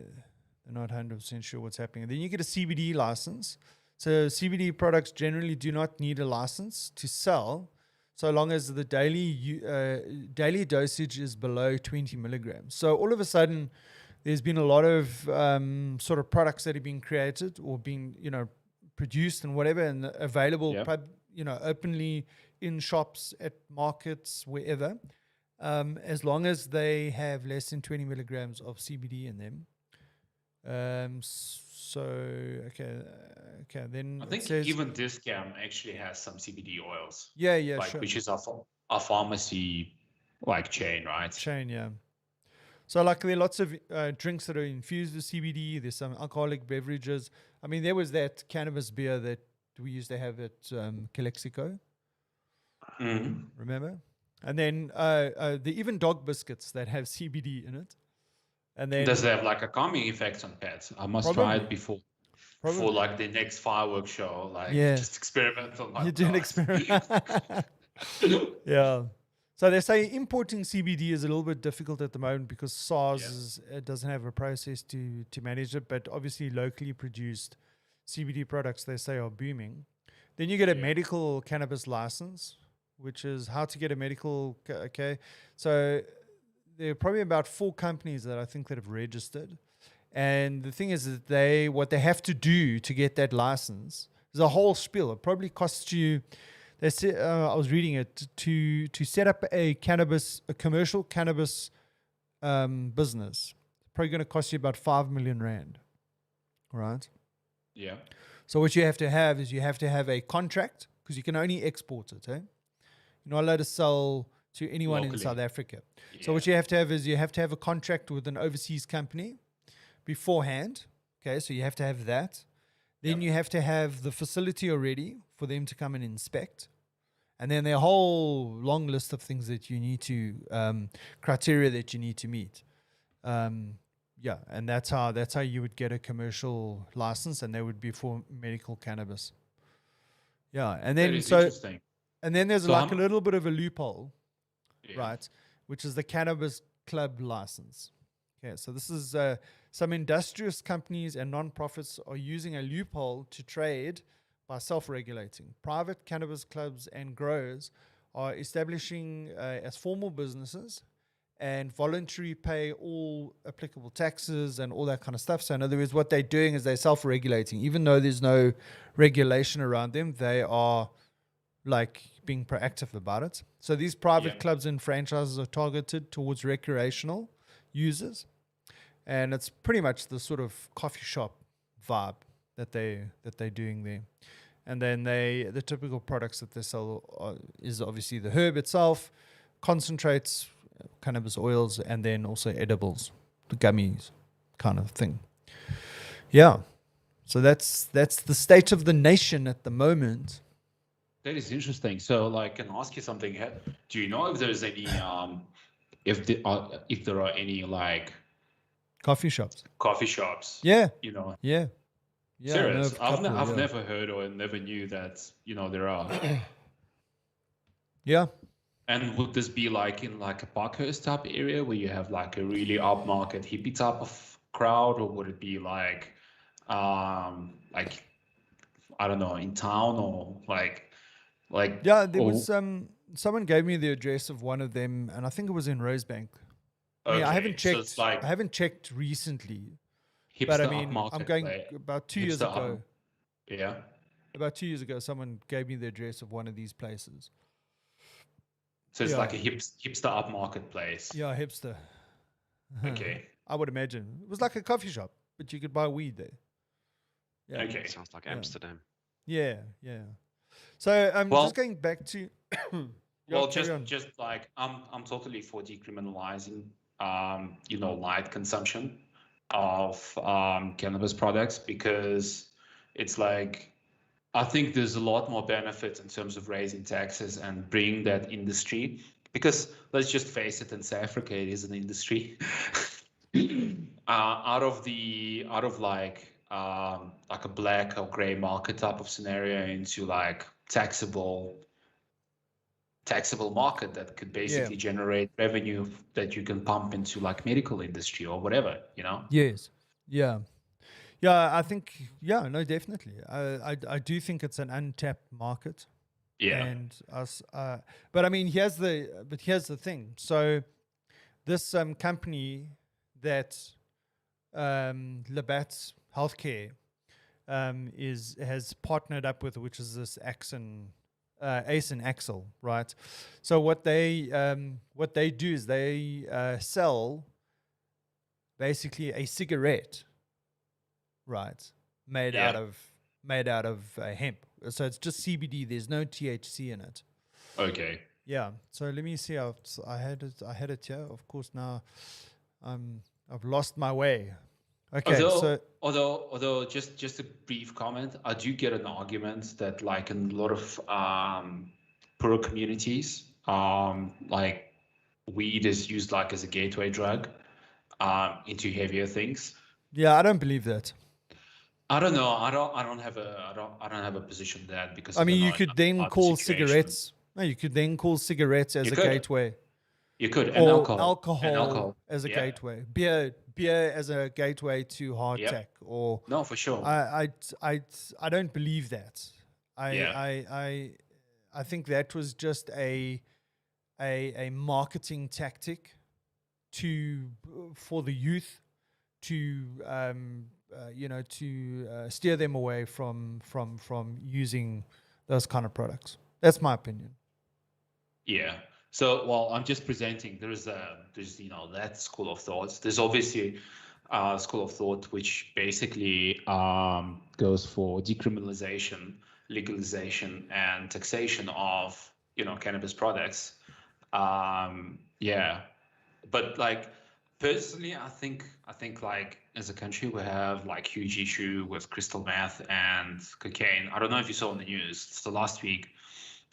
not 100% sure what's happening. And then you get a CBD license. So CBD products generally do not need a license to sell, so long as the daily dosage is below 20 milligrams. So all of a sudden, there's been a lot of sort of products that have been created or been, produced and whatever, and available, openly in shops, at markets, wherever, as long as they have less than 20 milligrams of CBD in them. Then I think even Discount actually has some CBD oils. Yeah, like, sure. Which is a pharmacy like chain, right? Yeah. So like there are lots of drinks that are infused with CBD. There's some alcoholic beverages. I mean, there was that cannabis beer that we used to have at Calexico. Remember? And then the even dog biscuits that have CBD in it. And then does it have like a calming effect on pets? I must try it before like the next fireworks show. Like just experiment on my You do an experiment. Yeah. So they say importing CBD is a little bit difficult at the moment because SARS doesn't have a process to manage it. But obviously locally produced CBD products, they say, are booming. Then you get a medical cannabis license, which is how to get a medical. Okay. So there are probably about 4 companies that I think that have registered. And the thing is that what they have to do to get that license is a whole spiel. It probably costs you, they say, I was reading it, to set up a commercial cannabis business. It's probably going to cost you about 5 million rand. Right? Yeah. So what you have to have is you have to have a contract, because you can only export it. You're not allowed to sell to anyone locally in South Africa. Yeah. So what you have to have is you have to have a contract with an overseas company beforehand. Okay, so you have to have that. Then you have to have the facility already for them to come and inspect. And then there are a whole long list of things that you need to, criteria that you need to meet. And that's how you would get a commercial license, and that would be for medical cannabis. Yeah, and then interesting. And then there's a little bit of a loophole. Right, which is the Cannabis Club license. Okay, so this is some industrious companies and non-profits are using a loophole to trade by self-regulating. Private cannabis clubs and growers are establishing as formal businesses and voluntarily pay all applicable taxes and all that kind of stuff. So in other words, what they're doing is they're self-regulating. Even though there's no regulation around them, they are like being proactive about it. So these private clubs and franchises are targeted towards recreational users, and it's pretty much the sort of coffee shop vibe that they're doing there. And then the typical products that they sell is obviously the herb itself, concentrates, cannabis oils, and then also edibles, the gummies kind of thing. Yeah. So that's the state of the nation at the moment. That is interesting. So, like, can I ask you something? Do you know if there's any, if there are any like coffee shops? Yeah. Yeah. Serious? I've never heard or never knew that. There are. Yeah. And would this be like in like a Parkhurst type area where you have like a really upmarket hippie type of crowd, or would it be like I don't know, in town, or like there was someone gave me the address of one of them, and I think it was in Rosebank. Okay, I haven't checked. So like I haven't checked recently, hipster but I mean, upmarket I'm going about 2 years ago. Yeah. About 2 years ago, someone gave me the address of one of these places. So it's like a hipster upmarket place. Yeah, hipster. Okay. I would imagine it was like a coffee shop, but you could buy weed there. Yeah. Okay. Sounds like Amsterdam. Yeah. So just going back to just like I'm totally for decriminalizing light consumption of cannabis products, because it's like I think there's a lot more benefits in terms of raising taxes and bringing that industry, because let's just face it, in South Africa, it is an industry. Out of like a black or gray market type of scenario into like taxable market that could basically generate revenue that you can pump into like medical industry or whatever, you know? Yes. Yeah. Yeah, I think, no, definitely. I do think it's an untapped market. Yeah. And us, but I mean, here's the thing. So this company that Labatt Healthcare has partnered up with, which is this Ace and Axel, right? So what they do is they sell basically a cigarette, right? Made out of hemp. So it's just CBD. There's no THC in it. Okay. Yeah. So let me see. I had it here. Of course, now I've lost my way. Okay. Although just a brief comment, I do get an argument that like in a lot of poorer communities, like weed is used like as a gateway drug into heavier things. Yeah, I don't believe that. I don't know. I don't have a position on that, because I mean, you could then call cigarettes. No, you could then call cigarettes as a gateway. You could, and or alcohol as a gateway. Beer as a gateway to hardtack. Or no, for sure. I don't believe that. I think that was just a marketing tactic for the youth to steer them away from using those kind of products. That's my opinion. Yeah. So, well, I'm just presenting. There's that school of thought. There's obviously a school of thought which basically goes for decriminalization, legalization, and taxation of cannabis products. But like personally, I think like as a country we have like huge issue with crystal meth and cocaine. I don't know if you saw in the news. So last week,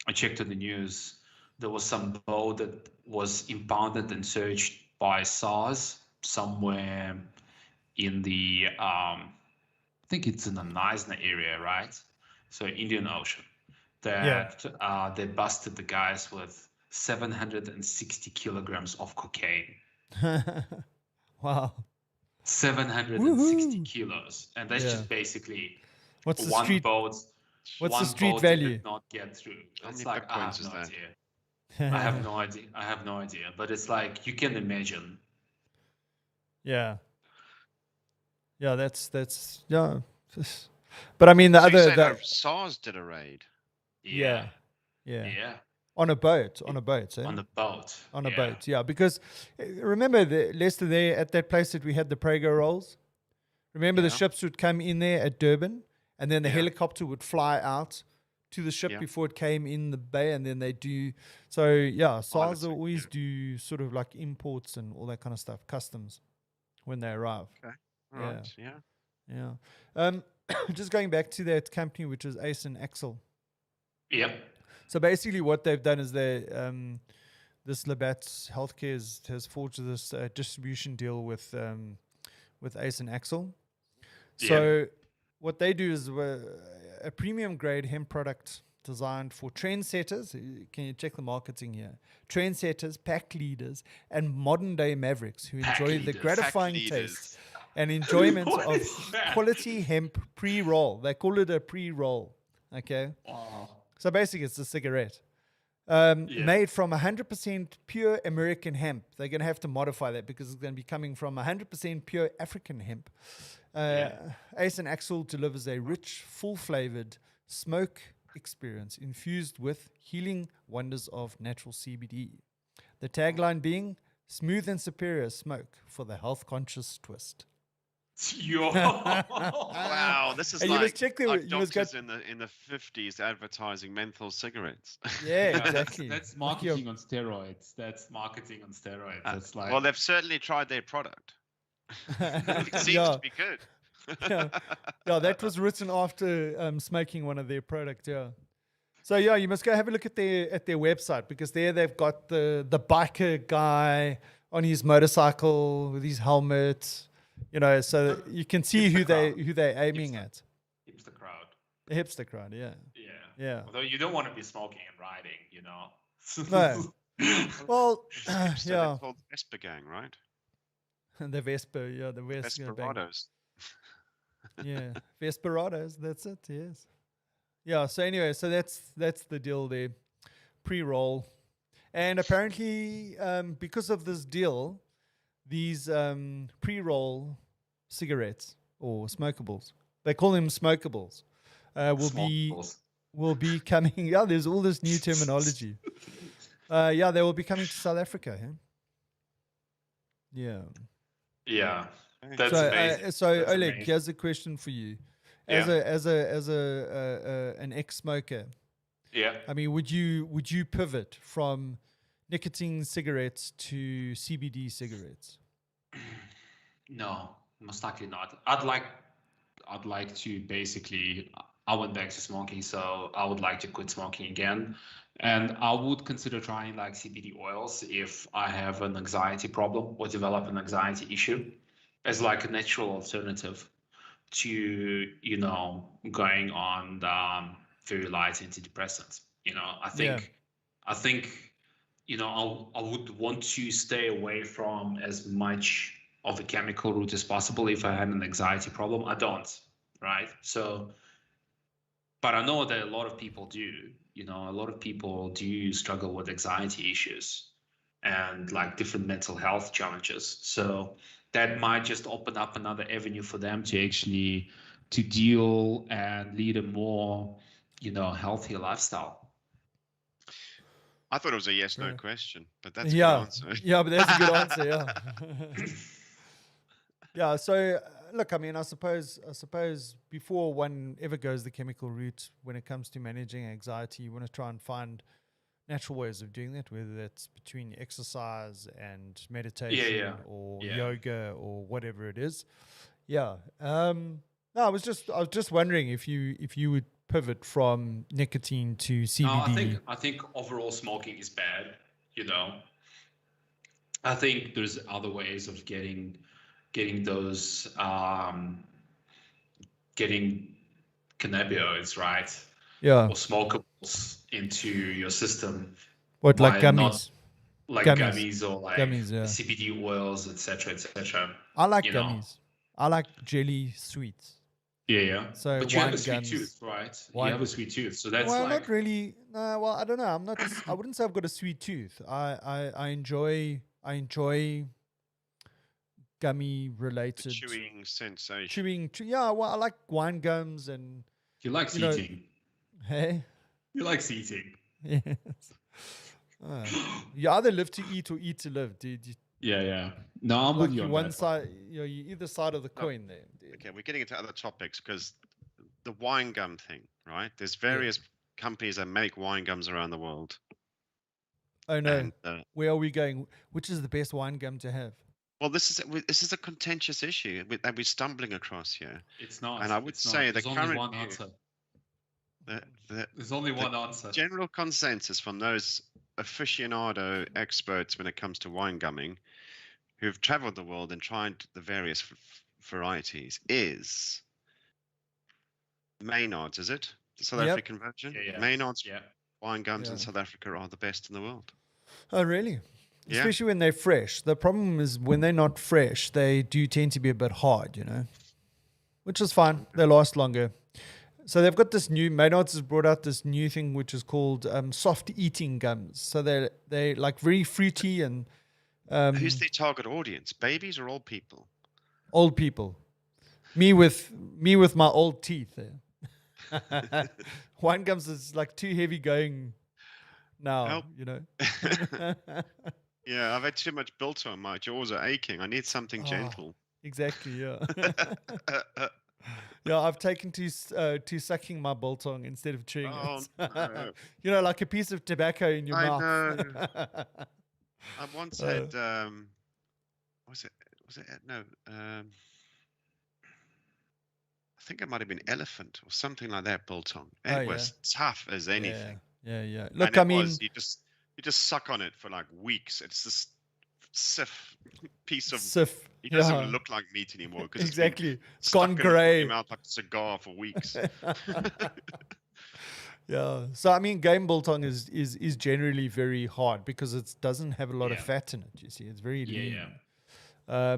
I checked on the news. There was some boat that was impounded and searched by SARS somewhere in the, I think it's in the Neisner area, right? So Indian Ocean. They busted the guys with 760 kilograms of cocaine. Wow. 760 kilos. And that's just basically What's the street value? Did not get through. It's like, I have no idea. I have no idea. But it's like, you can imagine. Yeah. Yeah, that's yeah. But I mean, the SARS did a raid. Yeah. On a boat, eh? On the boat. On a boat, yeah. Because remember, Lester, there at that place that we had the Prego rolls? Remember the ships would come in there at Durban, and then the helicopter would fly out to the ship before it came in the bay, and then they do. So, yeah, SARS always do sort of like imports and all that kind of stuff, customs, when they arrive. Okay. All right. Yeah. Just going back to that company, which is Ace and Axel. Yep. So basically, what they've done is this Labatt Healthcare has forged this distribution deal with Ace and Axel. So what they do is a premium grade hemp product designed for trendsetters. Can you check the marketing here? Trendsetters, pack leaders, and modern day mavericks who enjoy the gratifying taste and enjoyment of quality hemp pre-roll. They call it a pre-roll. Okay. Wow. So basically, it's a cigarette made from 100% pure American hemp. They're going to have to modify that because it's going to be coming from 100% pure African hemp. Ace and Axel delivers a rich, full-flavored smoke experience infused with healing wonders of natural CBD. The tagline being, smooth and superior smoke for the health-conscious twist. Wow, this is like doctors in the 50s advertising menthol cigarettes. Yeah, exactly. That's marketing on steroids. That's like, well, they've certainly tried their product. It seems to be good. Yeah, yeah, that was written after smoking one of their products. Yeah. So yeah, you must go have a look at their website, because there they've got the biker guy on his motorcycle with his helmet, so you can see who they're aiming at. Hipster crowd. The hipster crowd, yeah. Yeah. Yeah. Although you don't want to be smoking and riding, No. Well, Hipster, yeah. they're called Vespa Gang, right? The Vespa, yeah, the Vespa bang. Desperados. Yeah, Vesperados, that's it, yes. Yeah, so anyway, so that's the deal there. Pre-roll. And apparently, because of this deal, these pre-roll cigarettes or smokables, they call them smokables, will be coming. Yeah, there's all this new terminology. Yeah, they will be coming to South Africa. Yeah. Yeah. That's So, amazing. so That's Oleg, amazing. here's a question for you. Yeah. As an ex-smoker, Yeah. I mean, would you pivot from nicotine cigarettes to CBD cigarettes? No, most likely not. I'd like to basically, I went back to smoking, so I would like to quit smoking again. And I would consider trying like CBD oils if I have an anxiety problem or develop an anxiety issue, as like a natural alternative to, going on very light antidepressants. I think, I would want to stay away from as much of the chemical route as possible if I had an anxiety problem. I don't, right? So, but I know that a lot of people do. A lot of people do struggle with anxiety issues and like different mental health challenges. So that might just open up another avenue for them to actually to deal and lead a more, healthier lifestyle. I thought it was a yes/no question, but that's a Yeah. good answer. Yeah, but that's a good answer. Yeah. Yeah. So look, I mean, I suppose before one ever goes the chemical route, when it comes to managing anxiety, you want to try and find natural ways of doing that, whether that's between exercise and meditation or yoga or whatever it is. Yeah. No, I was just wondering if you would pivot from nicotine to CBD. No, I think overall smoking is bad. I think there's other ways of getting those getting cannabinoids, right? Yeah. Or smokables into your system. What, like gummies? Like gummies or like gummies, yeah. CBD oils, etc., etc. I like gummies. I like jelly sweets. Yeah. So but you have a sweet tooth, right? You have a sweet tooth, so that's not really. Well, I don't know. I'm not. I wouldn't say I've got a sweet tooth. I enjoy gummy related chewing sensation. Yeah. Well, I like wine gums and. You like seating. Hey. You like seating. Yes. You either live to eat or eat to live, dude. Yeah. No, I'm with you on one that side, you're either side of the coin there. Dude. Okay, we're getting into other topics because the wine gum thing, right? There's various companies that make wine gums around the world. Oh no, where are we going? Which is the best wine gum to have? Well, this is a contentious issue that we're stumbling across here. It's not, and I would say the current only one answer. There's only one answer. General consensus from those aficionado experts when it comes to wine gumming, who've traveled the world and tried the various varieties, is Maynard's, is it? The South African version? Yeah. Maynard's wine gums in South Africa are the best in the world. Oh, really? Yeah. Especially when they're fresh. The problem is when they're not fresh, they do tend to be a bit hard, which is fine. They last longer. So they've got this new, Maynard's has brought out this new thing which is called soft eating gums. So they're like very fruity and... who's their target audience? Babies or old people? Old people. Me with my old teeth. Wine gums is like too heavy going now, Yeah, I've had too much biltong. My jaws are aching. I need something gentle. Exactly, yeah. Yeah, I've taken to sucking my biltong instead of chewing it. No. Like a piece of tobacco in your mouth. Know. I once had was it no think it might have been elephant or something like that biltong. It was tough as anything. Yeah. And Look, it I mean, was, you just suck on it for like weeks. It's this stiff piece of. sif. It doesn't even look like meat anymore because Exactly. It's Gone been stuck in grey. your mouth like a cigar for weeks. Yeah. So I mean, game biltong is generally very hard because it doesn't have a lot of Yeah. fat in it. You see, it's very lean. Yeah.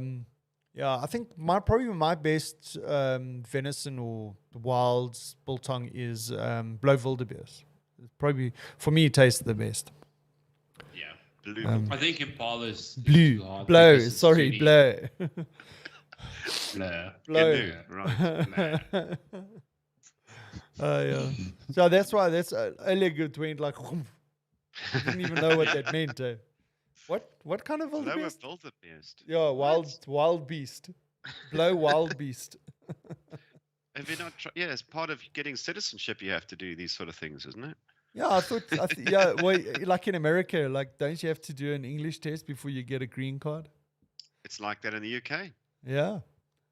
Yeah, I think probably my best venison or wild biltong is blow wildebeest. Probably for me, it tastes the best. Yeah. Blue. I think Impala is Blue, too hard blow. because it's Sorry, really- blow. Blur. Blow. Canoe, right. Yeah. So that's why that's earlier good went like. I didn't even know what that meant. What kind of Lower wildebeest? wildebeest. Yeah, What? wild beast. Blow wild beast. Have you not yeah, as part of getting citizenship, you have to do these sort of things, isn't it? Yeah, I thought. Yeah, well, like in America, like don't you have to do an English test before you get a green card? It's like that in the UK. Yeah.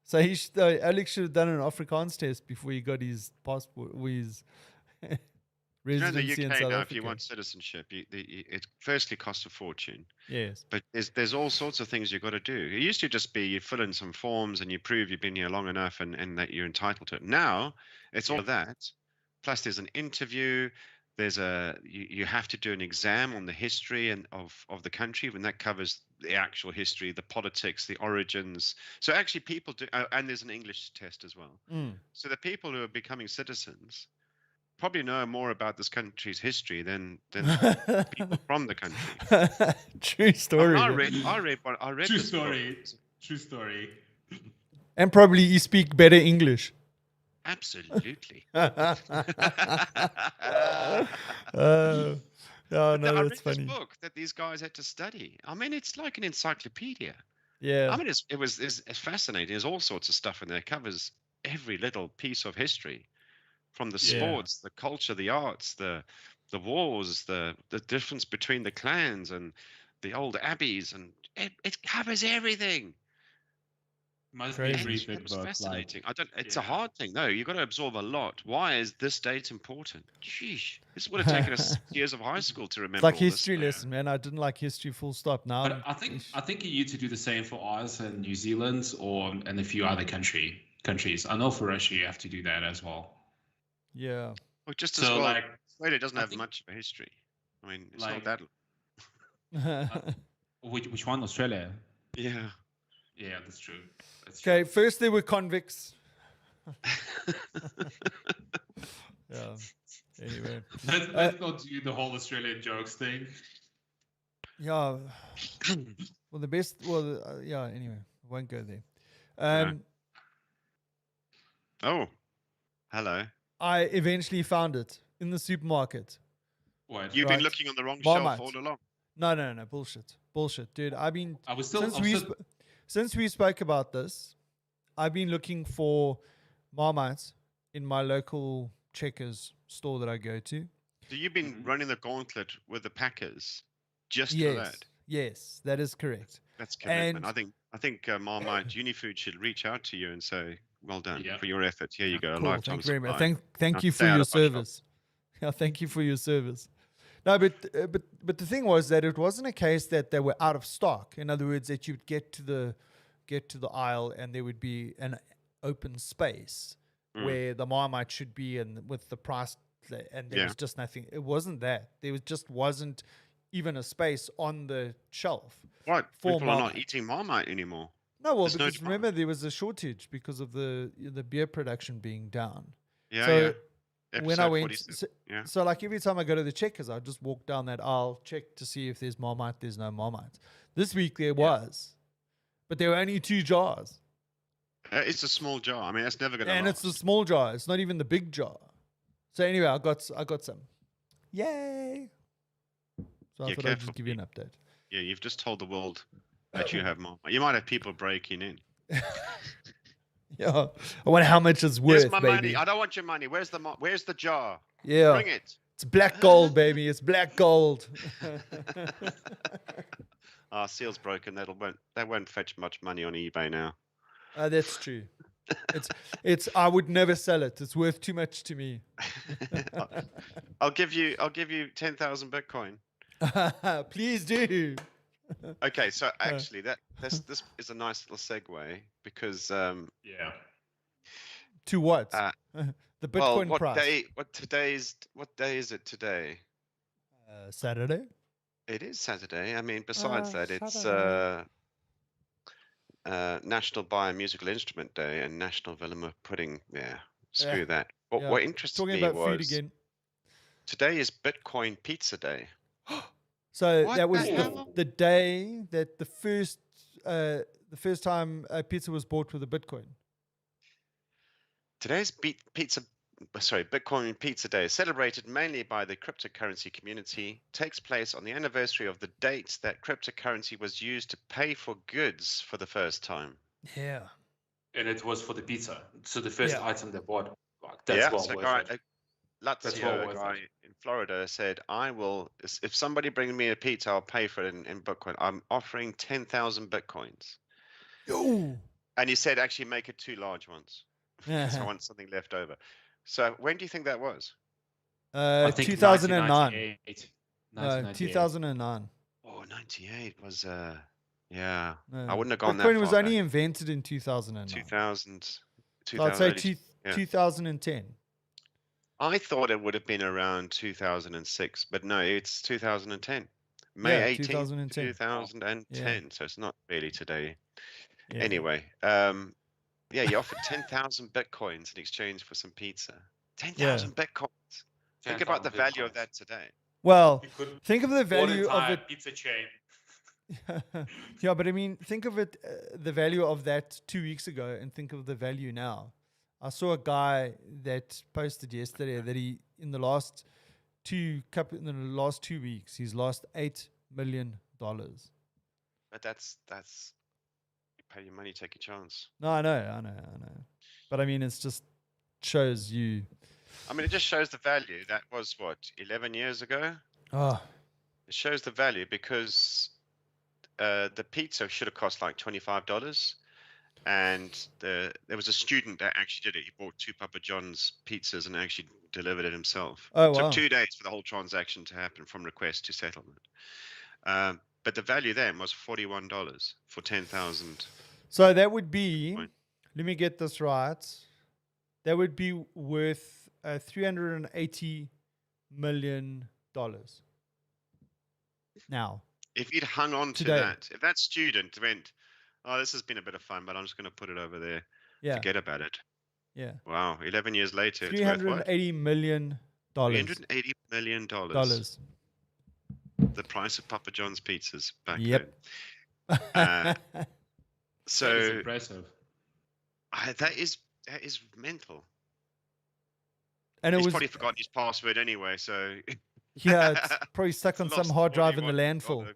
So Alex should have done an Afrikaans test before he got his passport, or his You know, in residency the in UK South now, Africa. if you want citizenship, it firstly costs a fortune. Yes. But there's all sorts of things you've got to do. It used to just be you fill in some forms and you prove you've been here long enough and that you're entitled to it. Now it's all of that. Plus there's an interview. There's you have to do an exam on the history and of the country, and that covers the actual history, the politics, the origins. So actually people do, and there's an English test as well. So the people who are becoming citizens probably know more about this country's history than people from the country. True story. I read True this book. story. True story. And probably you speak better English. Absolutely. Yeah, no, I read that's funny. this book that these guys had to study. I mean, it's like an encyclopedia. Yeah. I mean, it's fascinating. There's all sorts of stuff in there. It covers every little piece of history, from the Yeah. sports, the culture, the arts, the wars, the difference between the clans and the old abbeys, and it covers everything. Must Crazy. be a very It thick was book. fascinating. Like, It's a yeah. hard thing. No, you've got to absorb a lot. Why is this date important? Sheesh, this would have taken us years of high school to remember. It's like all this. history lesson, man. I didn't like history full stop. Now But I think you need to do the same for Oz and New Zealand and a few other countries. I know for Russia you have to do that as well. yeah. Well, just as So well, like, Australia doesn't I have think- much of a history. I mean, it's Like- not that. which one? Australia? Yeah. Yeah, that's true. That's Okay, first they were convicts. Yeah. Anyway. True. Let's not do the whole Australian jokes thing. Yeah. Well, the best. Well, yeah. Anyway, I won't go there. Oh, hello. I eventually found it in the supermarket. What? You've Right. been looking on the wrong Marmite. shelf all along. No. Bullshit, dude. I've been I was still. since we spoke about this. I've been looking for Marmite in my local Checkers store that I go to. So you've been Mhm. running the gauntlet with the Packers just for Yes, that. yes, that is correct. That's commitment. And- I think Marmite Unifood should reach out to you and say, "Well done Yeah. for your effort. Here you go, a Cool. lifetime Thank you very much. supply." Thank Now you stay for out your of my shop. service. Yeah, thank you for your service. No, but the thing was that it wasn't a case that they were out of stock. In other words, that you'd get to the aisle and there would be an open space where the Marmite should be, and with the price, and there Yeah. was just nothing. It wasn't that. There wasn't even a space on the shelf. What? For People are not Marmite. eating Marmite anymore. No, well, There's no because demand. remember there was a shortage because of the beer production being down. Yeah, So, yeah. When I Episode went, 47. Yeah. so like every time I go to the Checkers, I just walk down that aisle, check to see if there's Marmite. There's no Marmite. This week there was, but there were only 2 jars, It's a small jar. I mean, that's never going to and it's the small jar. It's not even the big jar. So anyway, I got some. Yay! So I Yeah, thought I'd careful, just give you an update. Yeah, you've just told the world that you have Marmite. You might have people breaking in. Yeah, I wonder how much it's Where's worth, my baby. money? I don't want your money. Where's the jar? Yeah, Bring it. it's black gold, baby. It's black gold. Seal's broken. That won't fetch much money on eBay now. That's true. It's. I would never sell it. It's worth too much to me. I'll give you 10,000 Bitcoin. Please do. Okay, so actually this is a nice little segue because Yeah. To what? The Bitcoin what price. what day is it today? Saturday. It is Saturday. I mean, besides that, it's Saturday. National Buy a Musical Instrument Day and National Velma Pudding. Yeah, screw Yeah. that. Yeah. What interested Talking me about food was again. today is Bitcoin Pizza Day. So What that was the hell? the day that the first time pizza was bought with a Bitcoin. Today's Bitcoin Pizza Day, celebrated mainly by the cryptocurrency community, takes place on the anniversary of the date that cryptocurrency was used to pay for goods for the first time. Yeah. And it was for the pizza. So the first item they bought, Yeah, well so worth it. That's well Lazio, a worth guy it. in Florida, said, "I will. If somebody brings me a pizza, I'll pay for it in Bitcoin. I'm offering 10,000 Bitcoins." Yo. And he said, "Actually, make it 2 large ones because I want something left over." So when do you think that was? I think 2009. 1998. 2009. Oh, 98 was yeah. No. I wouldn't have gone that Bitcoin far was back. only invented in 2009. 2000, So I'd say 2000, 2010. I thought it would have been around 2006, but no, it's 2010. May Yeah, 18th, 2010. 2010. Yeah. So it's not really today. Yeah. Anyway, yeah, you offered 10,000 Bitcoins in exchange for some pizza. 10,000 Bitcoins. Think about the value of that today. Well, You could think of the bought value of entire it. pizza chain. Yeah, but I mean, think of it, the value of that 2 weeks ago, and think of the value now. I saw a guy that posted yesterday that he in the last 2 weeks he's lost $8 million. But that's you pay your money, take your chance. No, I know. But I mean, it's just shows you. I mean, it just shows the value. That was what, 11 years ago? Oh, It shows the value because the pizza should have cost like $25. And there was a student that actually did it. He bought 2 Papa John's pizzas and actually delivered it himself. Oh, It took wow. 2 days for the whole transaction to happen from request to settlement. But the value then was $41 for 10,000. So that would be, Right. let me get this right. That would be worth $380 million now. If you'd hung on to Today. that, if that student went, "Oh, this has been a bit of fun, but I'm just going to put it over there. Yeah. Forget about it." Yeah. Wow, 11 years later, it's worth what? $380 million. $380 million. Dollars. The price of Papa John's pizzas back Yep. then. That So is impressive. that is mental. And it He's was, probably forgotten his password anyway, so yeah, it's probably stuck on Lost some hard drive in the $41.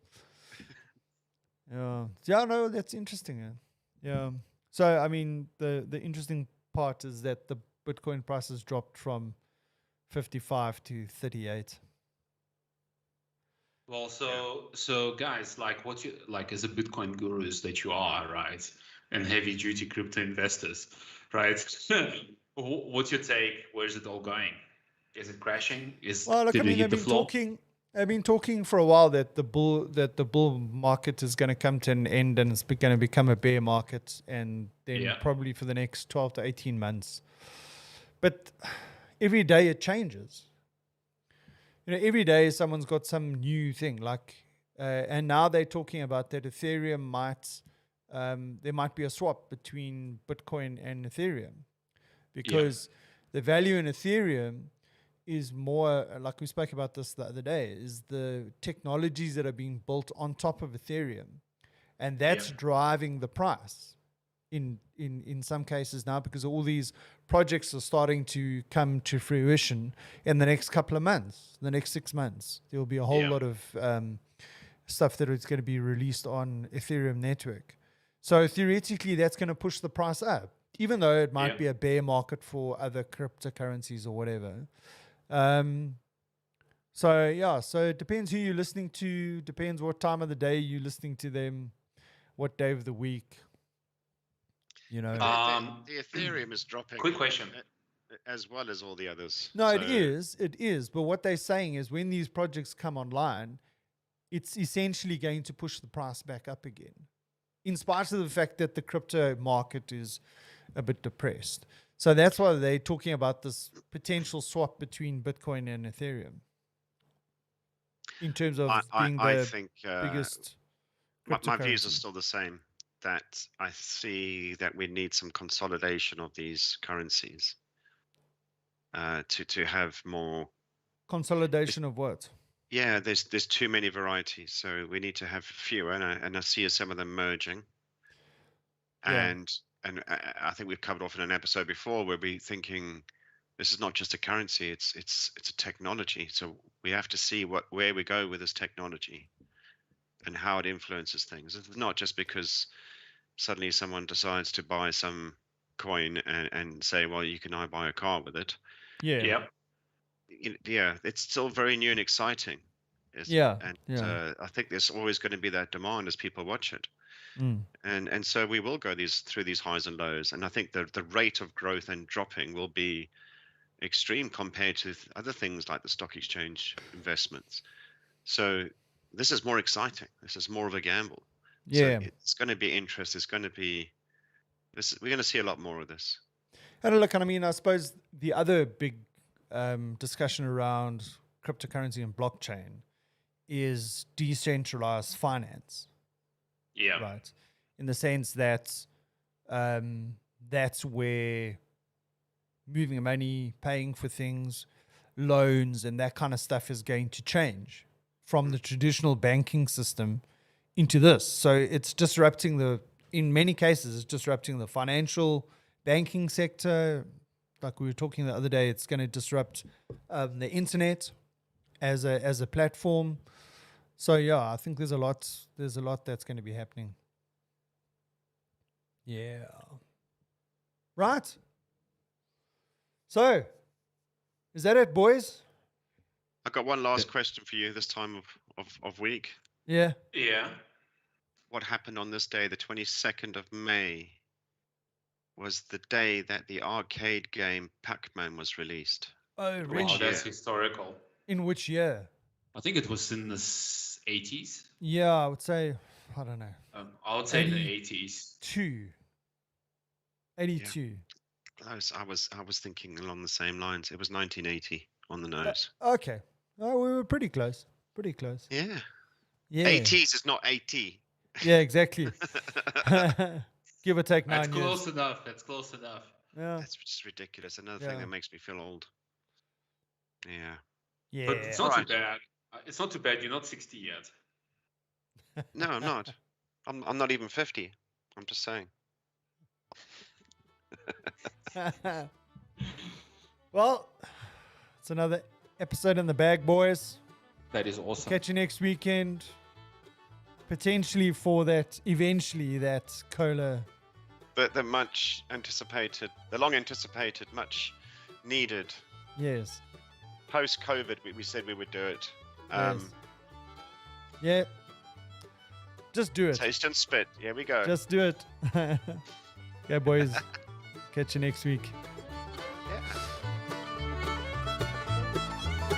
landfill. Yeah, no, that's interesting. Yeah. So, I mean, the interesting part is that the Bitcoin price has dropped from 55 to 38. Well, so guys, like what you like as a Bitcoin gurus that you are, right? And heavy duty crypto investors, right? What's your take? Where's it all going? Is it crashing? Well, look, Did I we mean, hit the floor? I've been talking for a while that the bull market is going to come to an end and it's going to become a bear market, and then probably for the next 12 to 18 months. But every day it changes. You know, every day someone's got some new thing, like, and now they're talking about that Ethereum there might be a swap between Bitcoin and Ethereum, because the value in Ethereum is more, like we spoke about this the other day, is the technologies that are being built on top of Ethereum, and that's driving the price in some cases now, because all these projects are starting to come to fruition in the next couple of months, the next 6 months. There will be a whole lot of stuff that is going to be released on Ethereum network. So theoretically, that's going to push the price up, even though it might be a bear market for other cryptocurrencies or whatever. So it depends who you're listening to, depends what time of the day you're listening to them, what day of the week. You know. The Ethereum is dropping. Quick question. As well as all the others. No, it is. But what they're saying is when these projects come online, it's essentially going to push the price back up again, in spite of the fact that the crypto market is a bit depressed. So that's why they're talking about this potential swap between Bitcoin and Ethereum in terms of being the biggest my views are cryptocurrency. still the same, that I see that we need some consolidation of these currencies to have more Consolidation of what? Yeah, there's too many varieties, so we need to have fewer, and I see some of them merging. Yeah. And I think we've covered off in an episode before where we're thinking this is not just a currency; it's a technology. So we have to see where we go with this technology and how it influences things. It's not just because suddenly someone decides to buy some coin and say, well, you can now buy a car with it. Yeah. Yep. Yeah, it's still very new and exciting. And I think there's always going to be that demand as people watch it. And so we will go through these highs and lows. And I think the rate of growth and dropping will be extreme compared to other things like the stock exchange investments. So this is more exciting. This is more of a gamble. Yeah. So it's going to be interest. It's going to be this. We're going to see a lot more of this. And look, I mean, I suppose the other big discussion around cryptocurrency and blockchain is decentralized finance. Yeah. Right. In the sense that that's where moving money, paying for things, loans, and that kind of stuff is going to change from the traditional banking system into this. So it's disrupting in many cases, it's disrupting the financial banking sector. Like we were talking the other day, it's going to disrupt the internet as a platform. So yeah, I think there's a lot that's going to be happening. Yeah. Right. So, is that it, boys? I've got one last question for you this time of week. Yeah. Yeah. What happened on this day, the 22nd of May, was the day that the arcade game Pac-Man was released. Oh, really? Wow, that's historical. In which year? I think it was in the 80s. Yeah, I would say, I don't know. I would say in the 80s. 82. Yeah. I was thinking along the same lines. It was 1980 on the nose. Okay. Oh, we were pretty close. Pretty close. Yeah. Yeah. 80s is not 80. Yeah, exactly. Give or take 9 That's years. close enough. That's close enough. Yeah. That's just ridiculous. Another thing that makes me feel old. Yeah. Yeah. But it's not too bad. It's not too bad. You're not 60 yet. No, I'm not. I'm not even 50. I'm just saying. Well, it's another episode in the bag, boys. That is awesome. Catch you next weekend. Potentially for eventually that cola. The much anticipated, the long anticipated, much needed. Yes. Post-COVID, we said we would do it. Yes. Yeah. Just do it. Taste and spit. Here we go. Just do it. Okay, boys. Catch you next week.